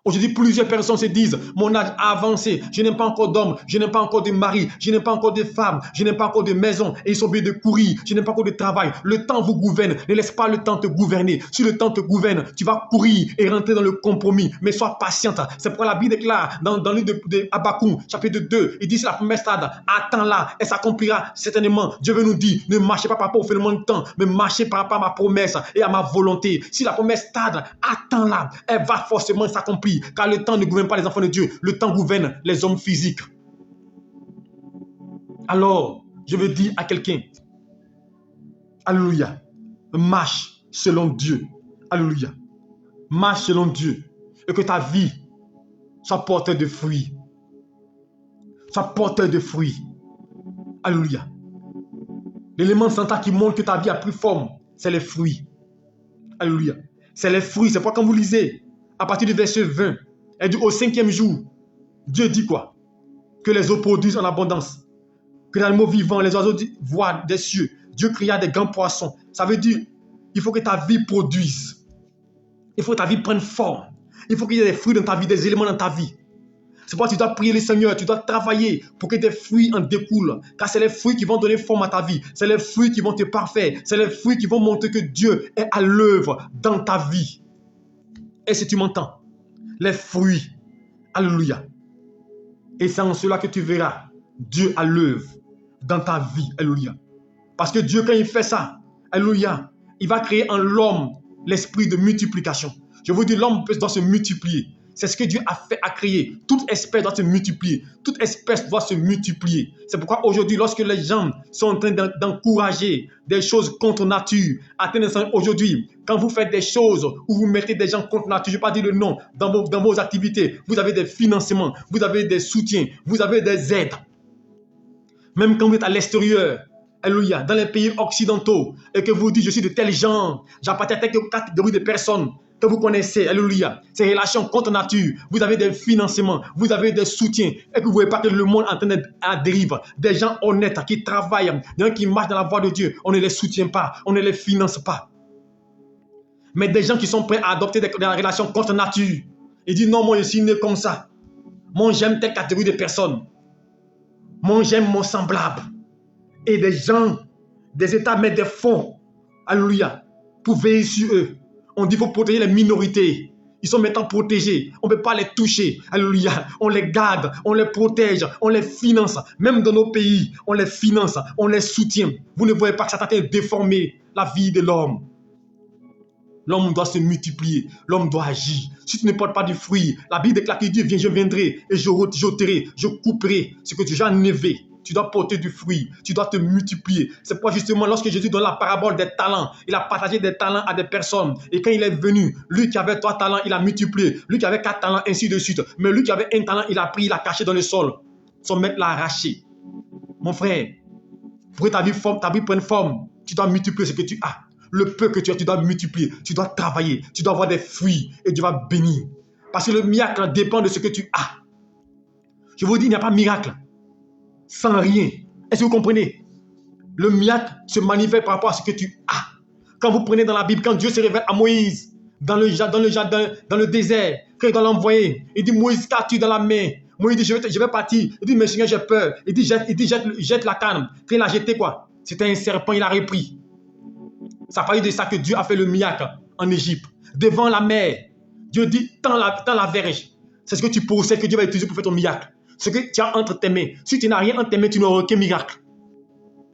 Aujourd'hui, plusieurs personnes se disent, mon âge a avancé, je n'ai pas encore d'homme, je n'ai pas encore de mari, je n'ai pas encore de femme, je n'ai pas encore de maison, et ils sont obligés de courir, je n'ai pas encore de travail. Le temps vous gouverne, ne laisse pas le temps te gouverner. Si le temps te gouverne, tu vas courir et rentrer dans le compromis, mais sois patiente. C'est pourquoi la Bible déclare dans le livre de Habakkuk, chapitre 2, il dit, c'est la première stade, attends-la, elle s'accomplira certainement. Dieu veut nous dire, ne marchez pas par rapport au phénomène de temps, mais marchez par rapport à ma promesse et à ma volonté. Si la première stade, attends-la, elle va forcément s'accomplir. Car le temps ne gouverne pas les enfants de Dieu. Le temps gouverne les hommes physiques. Alors, je veux dire à quelqu'un, alléluia, marche selon Dieu. Alléluia. Marche selon Dieu. Et que ta vie soit porteur de fruits. Soit porteur de fruits. Alléluia. L'élément central qui montre que ta vie a pris forme, c'est les fruits. Alléluia. C'est les fruits. C'est pourquoi quand vous lisez, à partir du verset 20, elle dit au 5e jour, Dieu dit quoi? Que les eaux produisent en abondance, que les animaux vivants, les oiseaux voient des cieux. Dieu créa des grands poissons. Ça veut dire, il faut que ta vie produise. Il faut que ta vie prenne forme. Il faut qu'il y ait des fruits dans ta vie, des éléments dans ta vie. C'est pourquoi tu dois prier le Seigneur, tu dois travailler pour que des fruits en découlent. Car c'est les fruits qui vont donner forme à ta vie. C'est les fruits qui vont te parfaire. C'est les fruits qui vont montrer que Dieu est à l'œuvre dans ta vie. Et si tu m'entends, les fruits, alléluia. Et c'est en cela que tu verras Dieu à l'œuvre dans ta vie, alléluia. Parce que Dieu, quand il fait ça, alléluia, il va créer en l'homme l'esprit de multiplication. Je vous dis, l'homme doit se multiplier. C'est ce que Dieu a fait à créer. Toute espèce doit se multiplier. Toute espèce doit se multiplier. C'est pourquoi aujourd'hui, lorsque les gens sont en train d'encourager des choses contre nature, aujourd'hui, quand vous faites des choses où vous mettez des gens contre nature, je ne vais pas dire le nom, dans vos activités, vous avez des financements, vous avez des soutiens, vous avez des aides. Même quand vous êtes à l'extérieur, alléluia, dans les pays occidentaux, et que vous dites, je suis de tel genre, j'appartiens à telle catégorie de personnes, que vous connaissez, alléluia, ces relations contre nature, vous avez des financements, vous avez des soutiens, et que vous ne voyez pas que le monde est en train d'être à dérive, des gens honnêtes qui travaillent, des gens qui marchent dans la voie de Dieu, on ne les soutient pas, on ne les finance pas. Mais des gens qui sont prêts à adopter des relations contre nature, ils disent non, moi je suis né comme ça, moi j'aime telle catégorie de personnes, moi j'aime mon semblable. Et des gens, des États mettent des fonds, alléluia, pour veiller sur eux. On dit qu'il faut protéger les minorités. Ils sont maintenant protégés. On ne peut pas les toucher. Alléluia. On les garde, on les protège, on les finance. Même dans nos pays, on les finance, on les soutient. Vous ne voyez pas que ça tente de déformer la vie de l'homme. L'homme doit se multiplier. L'homme doit agir. Si tu ne portes pas du fruit, la Bible déclare que Dieu vient, je viendrai et j'ôterai, je couperai ce que tu as enlevé. Tu dois porter du fruit, tu dois te multiplier. C'est pourquoi justement lorsque Jésus donne la parabole des talents, il a partagé des talents à des personnes. Et quand il est venu, lui qui avait 3 talents, il a multiplié. Lui qui avait 4 talents, ainsi de suite. Mais lui qui avait 1 talent, il a pris, il a caché dans le sol. Son maître l'a arraché. Mon frère, pour que ta vie prenne forme, tu dois multiplier ce que tu as. Le peu que tu as, tu dois multiplier. Tu dois travailler. Tu dois avoir des fruits et Dieu va bénir. Parce que le miracle dépend de ce que tu as. Je vous dis, il n'y a pas de miracle sans rien. Est-ce que vous comprenez? Le miracle se manifeste par rapport à ce que tu as. Quand vous prenez dans la Bible, quand Dieu se révèle à Moïse, dans le désert, quand il doit l'envoyer, il dit, Moïse, qu'as-tu dans la main? Moïse dit, je vais partir. Il dit, mais Seigneur, j'ai peur. Il dit, jette la canne. Quand il a jeté quoi? C'était un serpent, il a repris. Ça parle de ça que Dieu a fait le miracle en Égypte. Devant la mer, Dieu dit, tends la verge. C'est ce que tu possèdes que Dieu va utiliser pour faire ton miracle. Ce que tu as entre tes mains. Si tu n'as rien entre tes mains, tu n'auras aucun miracle.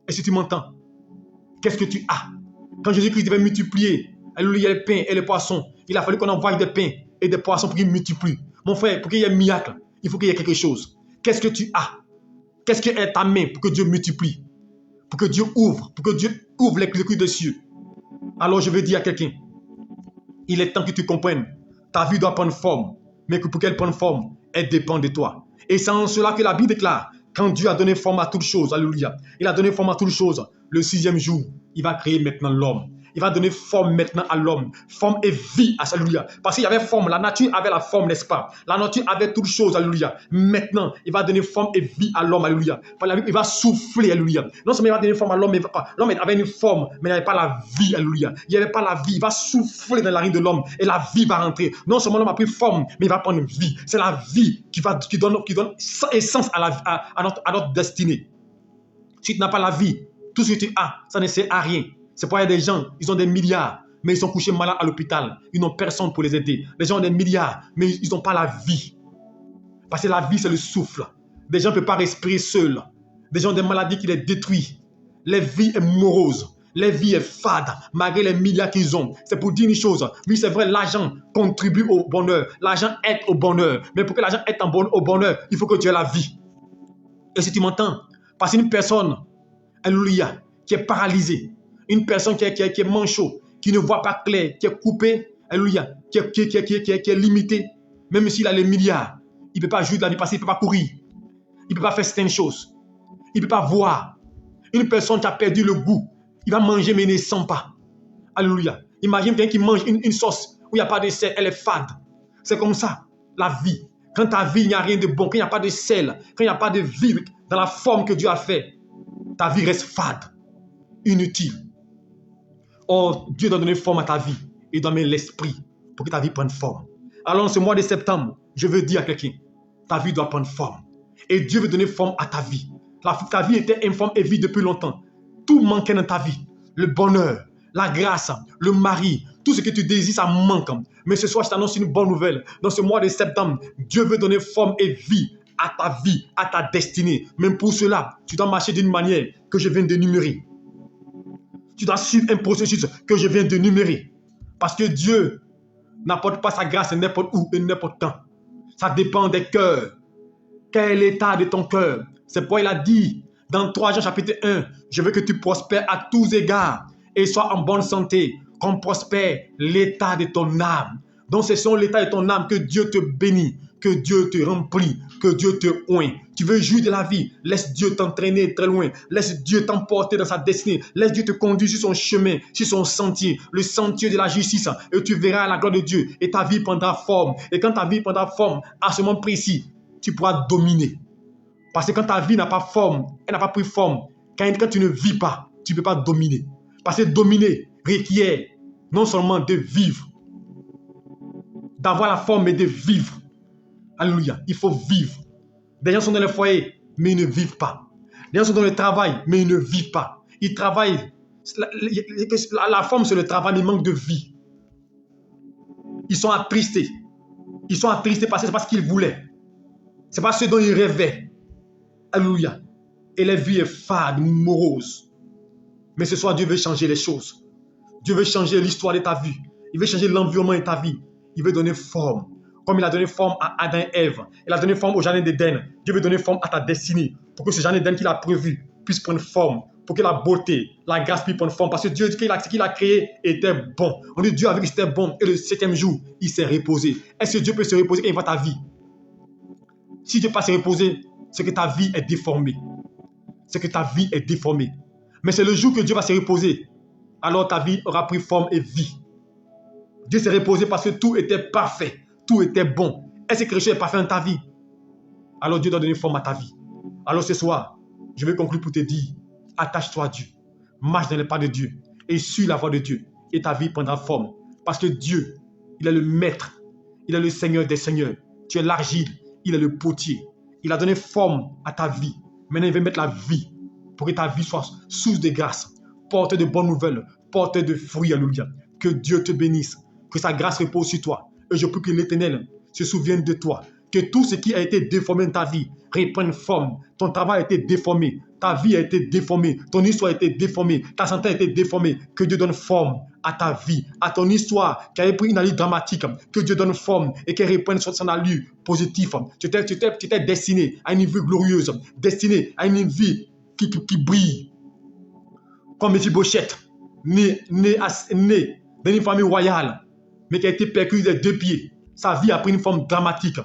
Et si tu m'entends, qu'est-ce que tu as? Quand Jésus-Christ devait multiplier, alléluia, les pains et les poissons, il a fallu qu'on envoie des pains et des poissons pour qu'ils multiplient. Mon frère, pour qu'il y ait un miracle, il faut qu'il y ait quelque chose. Qu'est-ce que tu as? Qu'est-ce que est ta main pour que Dieu multiplie? Pour que Dieu ouvre les clés des cieux. Alors je veux dire à quelqu'un, il est temps que tu comprennes, ta vie doit prendre forme, mais que pour qu'elle prenne forme, elle dépend de toi. Et c'est en cela que la Bible déclare, quand Dieu a donné forme à toutes choses, alléluia, il a donné forme à toutes choses, le 6e jour, il va créer maintenant l'homme. Il va donner forme maintenant à l'homme. Forme et vie, alléluia. Parce qu'il y avait forme, la nature avait la forme, n'est-ce pas? La nature avait toutes choses, alléluia. Maintenant, il va donner forme et vie à l'homme, alléluia. Il va souffler, alléluia. Non seulement il va donner forme à l'homme, mais l'homme avait une forme, mais il n'y avait pas la vie, alléluia. Il n'y avait pas la vie. Il va souffler dans la narine de l'homme et la vie va rentrer. Non seulement l'homme a pris forme, mais il va prendre vie. C'est la vie qui donne essence à notre destinée. Si tu n'as pas la vie, tout ce que tu as, ça ne sert à rien. C'est pourquoi il y a des gens, ils ont des milliards, mais ils sont couchés malades à l'hôpital. Ils n'ont personne pour les aider. Les gens ont des milliards, mais ils n'ont pas la vie. Parce que la vie, c'est le souffle. Des gens ne peuvent pas respirer seuls. Des gens ont des maladies qui les détruisent. La vie est morose. La vie est fade, malgré les milliards qu'ils ont. C'est pour dire une chose. Oui, c'est vrai, l'argent contribue au bonheur. L'argent aide au bonheur. Mais pour que l'argent aide au bonheur, il faut que tu aies la vie. Et si tu m'entends, parce qu'une personne, alléluia, qui est paralysée, une personne qui est manchot, qui ne voit pas clair, qui est coupée, alléluia, qui est limitée, même s'il a les milliards, il ne peut pas jouir de la vie parce qu'il ne peut pas courir. Il ne peut pas faire certaines choses. Il ne peut pas voir. Une personne qui a perdu le goût, il va manger mais il ne sent pas. Alléluia. Imagine quelqu'un qui mange une sauce où il n'y a pas de sel, elle est fade. C'est comme ça, la vie. Quand ta vie, il n'y a rien de bon, quand il n'y a pas de sel, quand il n'y a pas de vie dans la forme que Dieu a fait, ta vie reste fade, inutile. Or, Dieu doit donner forme à ta vie. Il doit mettre l'esprit pour que ta vie prenne forme. Alors, en ce mois de septembre, je veux dire à quelqu'un, ta vie doit prendre forme. Et Dieu veut donner forme à ta vie. Ta vie était informe et vide depuis longtemps. Tout manquait dans ta vie. Le bonheur, la grâce, le mari, tout ce que tu désires, ça manque. Mais ce soir, je t'annonce une bonne nouvelle. Dans ce mois de septembre, Dieu veut donner forme et vie à ta vie, à ta destinée. Même pour cela, tu dois marcher d'une manière que je viens d'énumérer. Tu dois suivre un processus que je viens d'énumérer. Parce que Dieu n'apporte pas sa grâce n'importe où et n'importe quand. Ça dépend des cœurs. Quel est l'état de ton cœur? C'est pourquoi il a dit dans 3 Jean chapitre 1, je veux que tu prospères à tous égards et sois en bonne santé, comme prospère l'état de ton âme. Donc c'est sur l'état de ton âme que Dieu te bénit, que Dieu te remplit, que Dieu te oint. Tu veux jouir de la vie, laisse Dieu t'entraîner très loin, laisse Dieu t'emporter dans sa destinée, laisse Dieu te conduire sur son chemin, sur son sentier, le sentier de la justice, et tu verras la gloire de Dieu, et ta vie prendra forme. Et quand ta vie prendra forme, à ce moment précis, tu pourras dominer. Parce que quand ta vie n'a pas forme, elle n'a pas pris forme, quand tu ne vis pas, tu ne peux pas dominer. Parce que dominer requiert non seulement de vivre, d'avoir la forme, mais de vivre. Alléluia, il faut vivre. Des gens sont dans le foyer, mais ils ne vivent pas. Des gens sont dans le travail, mais ils ne vivent pas. Ils travaillent. La forme, c'est le travail, il manque de vie. Ils sont attristés. Ils sont attristés parce que ce n'est pas ce qu'ils voulaient. Ce n'est pas ce dont ils rêvaient. Alléluia. Et la vie est fade, morose. Mais ce soir, Dieu veut changer les choses. Dieu veut changer l'histoire de ta vie. Il veut changer l'environnement de ta vie. Il veut donner forme. Comme il a donné forme à Adam et Ève. Il a donné forme au jardin d'Éden. Dieu veut donner forme à ta destinée. Pour que ce jardin d'Éden qu'il a prévu puisse prendre forme. Pour que la beauté, la grâce puisse prendre forme. Parce que Dieu dit ce qu'il a créé était bon. On dit Dieu a vu que c'était bon. Et le 7e jour, il s'est reposé. Est-ce que Dieu peut se reposer et il voit ta vie? Si Dieu ne peut pas se reposer, c'est que ta vie est déformée. C'est que ta vie est déformée. Mais c'est le jour que Dieu va se reposer. Alors ta vie aura pris forme et vie. Dieu s'est reposé parce que tout était parfait. Tout était bon. Est-ce que quelque chose est parfait dans ta vie? Alors Dieu doit donner forme à ta vie. Alors ce soir, je vais conclure pour te dire, attache-toi à Dieu. Marche dans les pas de Dieu. Et suis la voie de Dieu. Et ta vie prendra forme. Parce que Dieu, il est le maître. Il est le Seigneur des seigneurs. Tu es l'argile. Il est le potier. Il a donné forme à ta vie. Maintenant, il veut mettre la vie pour que ta vie soit source de grâce, porte de bonnes nouvelles, porte de fruits. Alléluia. Que Dieu te bénisse. Que sa grâce repose sur toi. Et je prie que l'Éternel se souvienne de toi. Que tout ce qui a été déformé dans ta vie reprenne forme. Ton travail a été déformé. Ta vie a été déformée. Ton histoire a été déformée. Ta santé a été déformée. Que Dieu donne forme à ta vie, à ton histoire qui avait pris une allure dramatique. Que Dieu donne forme et qu'elle reprenne son allure positive. Tu t'es destiné à une vie glorieuse. Destiné à une vie qui brille. Comme Mephibosheth, né dans une famille royale, mais qui a été perclus des 2 pieds. Sa vie a pris une forme dramatique.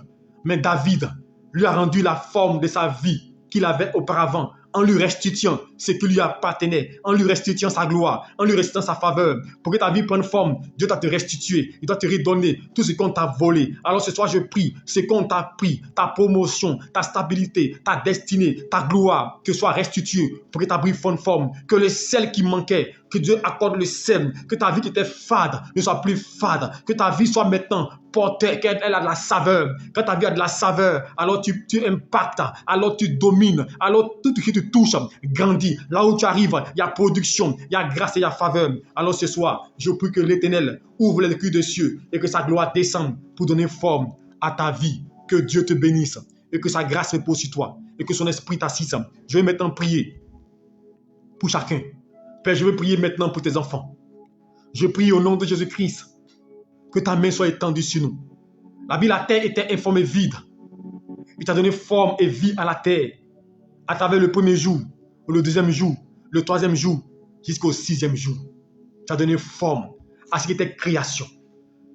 Mais David lui a rendu la forme de sa vie qu'il avait auparavant, en lui restituant ce qui lui appartenait, en lui restituant sa gloire, en lui restituant sa faveur. Pour que ta vie prenne forme, Dieu doit te restituer, il doit te redonner tout ce qu'on t'a volé. Alors ce soir, je prie, ce qu'on t'a pris, ta promotion, ta stabilité, ta destinée, ta gloire, que soit restituée pour que ta vie prenne forme, que le sel qui manquait, que Dieu accorde le sel, que ta vie qui était fade ne soit plus fade, que ta vie soit maintenant portée, qu'elle a de la saveur. Quand ta vie a de la saveur, alors tu impactes, alors tu domines, alors tout ce qui te touche grandit. Là où tu arrives, il y a production, il y a grâce et il y a faveur. Alors ce soir, je prie que l'Éternel ouvre les culs des cieux et que sa gloire descende pour donner forme à ta vie. Que Dieu te bénisse et que sa grâce repose sur toi et que son esprit t'assiste. Je vais maintenant prier pour chacun. Père, je veux prier maintenant pour tes enfants. Je prie au nom de Jésus-Christ que ta main soit étendue sur nous. La terre était informée vide. Il t'a donné forme et vie à la terre à travers le premier jour, le deuxième jour, le troisième jour, jusqu'au 6e jour. Tu as donné forme à ce qui était création.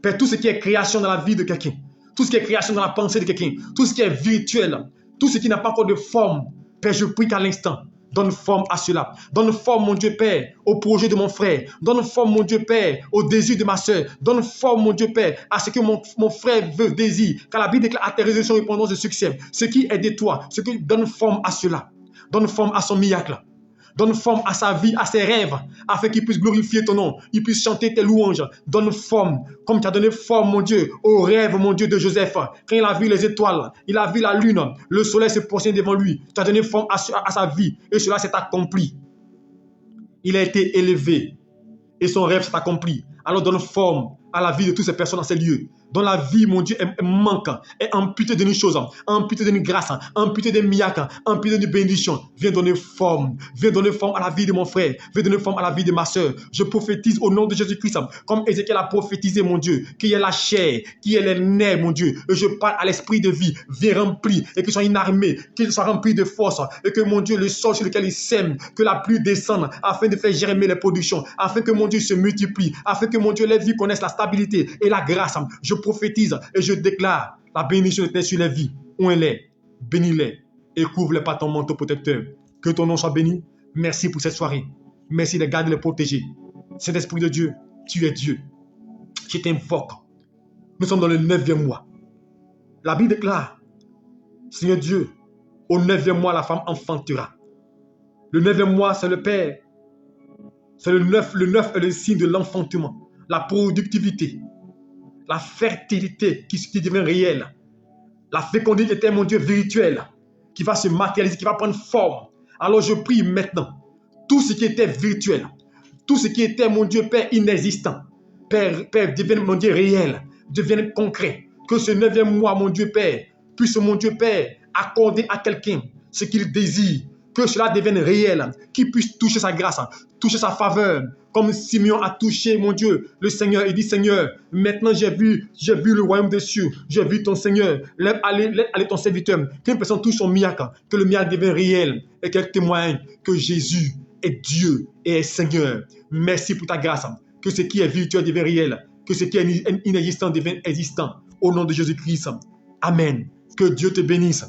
Père, tout ce qui est création dans la vie de quelqu'un, tout ce qui est création dans la pensée de quelqu'un, tout ce qui est virtuel, tout ce qui n'a pas encore de forme, Père, je prie qu'à l'instant, donne forme à cela. Donne forme, mon Dieu Père, au projet de mon frère. Donne forme, mon Dieu Père, au désir de ma soeur. Donne forme, mon Dieu Père, à ce que mon frère veut, désire. Car la Bible déclare à tes résolutions répondance de succès. Ce qui est de toi, ce qui donne forme à cela. Donne forme à son miracle. Donne forme à sa vie, à ses rêves, afin qu'il puisse glorifier ton nom, il puisse chanter tes louanges. Donne forme, comme tu as donné forme, mon Dieu, au rêve, mon Dieu, de Joseph. Quand il a vu les étoiles, il a vu la lune, le soleil se postiner devant lui. Tu as donné forme à sa vie, et cela s'est accompli. Il a été élevé, et son rêve s'est accompli. Alors donne forme à la vie de toutes ces personnes dans ces lieux. Dont la vie, mon Dieu, manque, est amputée d'une chose, amputée d'une grâce, amputée d'un miracle, amputée d'une bénédiction. Viens donner forme à la vie de mon frère, viens donner forme à la vie de ma soeur. Je prophétise au nom de Jésus-Christ, comme Ézéchiel a prophétisé, mon Dieu, qu'il y ait la chair, qu'il y ait les nerfs, mon Dieu, et je parle à l'esprit de vie, viens remplir, et qu'il soit une armée, qu'il soit rempli de force, et que, mon Dieu, le sol sur lequel il sème, que la pluie descende, afin de faire germer les productions, afin que, mon Dieu, se multiplie, afin que, mon Dieu, les vies connaissent la stabilité et la grâce. Je prophétise et je déclare la bénédiction de Dieu sur les vies où elle est. Bénis-les et couvre-les par ton manteau protecteur. Que ton nom soit béni. Merci pour cette soirée. Merci de garder et les protéger. Saint-Esprit de Dieu, tu es Dieu. Je t'invoque. Nous sommes dans le 9e mois. La Bible déclare, Seigneur Dieu, au 9e mois, la femme enfantera. Le 9e mois, c'est le Père. C'est le 9. Le 9 est le signe de l'enfantement, la productivité, la fertilité qui devient réelle, la fécondité, mon Dieu, virtuelle, qui va se matérialiser, qui va prendre forme. Alors je prie maintenant, tout ce qui était virtuel, tout ce qui était, mon Dieu, Père, inexistant, Père, devienne, mon Dieu, réel, devienne concret. Que ce 9e mois, mon Dieu, Père, puisse, mon Dieu, Père, accorder à quelqu'un ce qu'il désire. Que cela devienne réel, qu'il puisse toucher sa grâce, toucher sa faveur, comme Simeon a touché, mon Dieu, le Seigneur. Il dit, Seigneur, maintenant j'ai vu le royaume des cieux, j'ai vu ton Seigneur, laisse aller ton serviteur, qu'une personne touche son miracle, que le miracle devienne réel et qu'elle témoigne que Jésus est Dieu et est Seigneur. Merci pour ta grâce, que ce qui est virtuel devienne réel, que ce qui est inexistant devienne existant, au nom de Jésus-Christ. Amen. Que Dieu te bénisse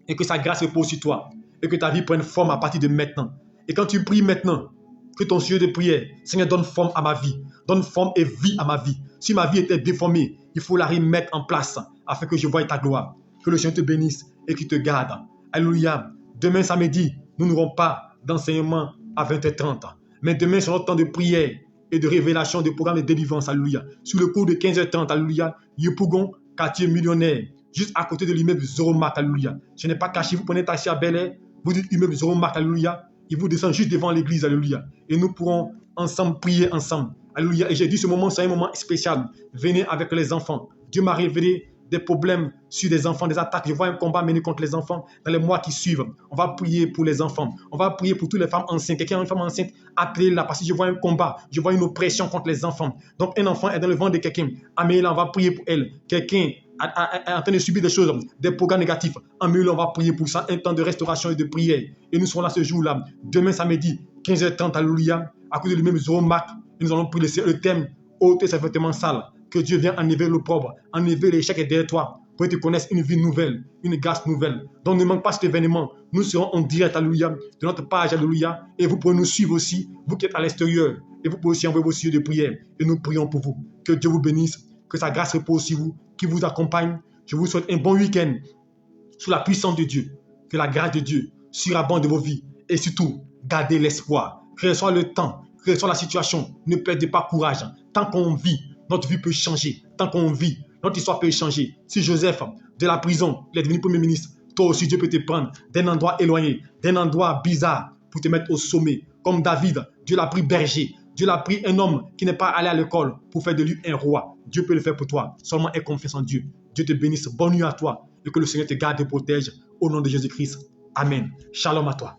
et que sa grâce repose sur toi. Et que ta vie prenne forme à partir de maintenant. Et quand tu pries maintenant, que ton sujet de prière, Seigneur, donne forme à ma vie, donne forme et vie à ma vie. Si ma vie était déformée, il faut la remettre en place afin que je voie ta gloire. Que le Seigneur te bénisse et qu'il te garde. Alléluia. Demain samedi, nous n'aurons pas d'enseignement à 20h30. Mais demain, c'est notre temps de prière et de révélation de programme de délivrance. Alléluia. Sur le cours de 15h30, alléluia, Yopougon, quartier millionnaire, juste à côté de l'immeuble Zoromark, alléluia. Je n'ai pas caché, vous prenez taxi à Bel Air, vous dites immeuble Zoromark, alléluia. Il vous descend juste devant l'église, alléluia. Et nous pourrons ensemble prier ensemble, alléluia. Et j'ai dit ce moment, c'est un moment spécial. Venez avec les enfants. Dieu m'a révélé des problèmes sur des enfants, des attaques. Je vois un combat mené contre les enfants dans les mois qui suivent. On va prier pour les enfants. On va prier pour toutes les femmes enceintes. Quelqu'un a une femme enceinte, appelez-la parce que je vois un combat. Je vois une oppression contre les enfants. Donc, un enfant est dans le ventre de quelqu'un. Amenez-la, on va prier pour elle. Quelqu'un est en train de subir des choses, des programmes négatifs. Amenez-la, on va prier pour ça. Un temps de restauration et de prière. Et nous serons là ce jour-là. Demain, samedi, 15h30, alléluia. À cause de lui-même, Zoromac. Et nous allons prier le thème ôter ses vêtements sales. Que Dieu vienne enlever l'opprobre, enlever l'échec derrière toi, pour que tu connaisses une vie nouvelle, une grâce nouvelle. Donc ne manque pas cet événement. Nous serons en direct, alléluia, de notre page, alléluia. Et vous pouvez nous suivre aussi, vous qui êtes à l'extérieur. Et vous pouvez aussi envoyer vos sujets de prière. Et nous prions pour vous. Que Dieu vous bénisse, que sa grâce repose sur vous, qu'il vous accompagne. Je vous souhaite un bon week-end sous la puissance de Dieu. Que la grâce de Dieu surabonde de vos vies. Et surtout, gardez l'espoir. Quel soit le temps, quelle soit la situation, ne perdez pas courage. Tant qu'on vit, notre vie peut changer. Tant qu'on vit, notre histoire peut changer. Si Joseph, de la prison, il est devenu premier ministre, toi aussi Dieu peut te prendre d'un endroit éloigné, d'un endroit bizarre pour te mettre au sommet. Comme David, Dieu l'a pris berger. Dieu l'a pris un homme qui n'est pas allé à l'école pour faire de lui un roi. Dieu peut le faire pour toi. Seulement aie confiance en Dieu. Dieu te bénisse. Bonne nuit à toi et que le Seigneur te garde et te protège au nom de Jésus-Christ. Amen. Shalom à toi.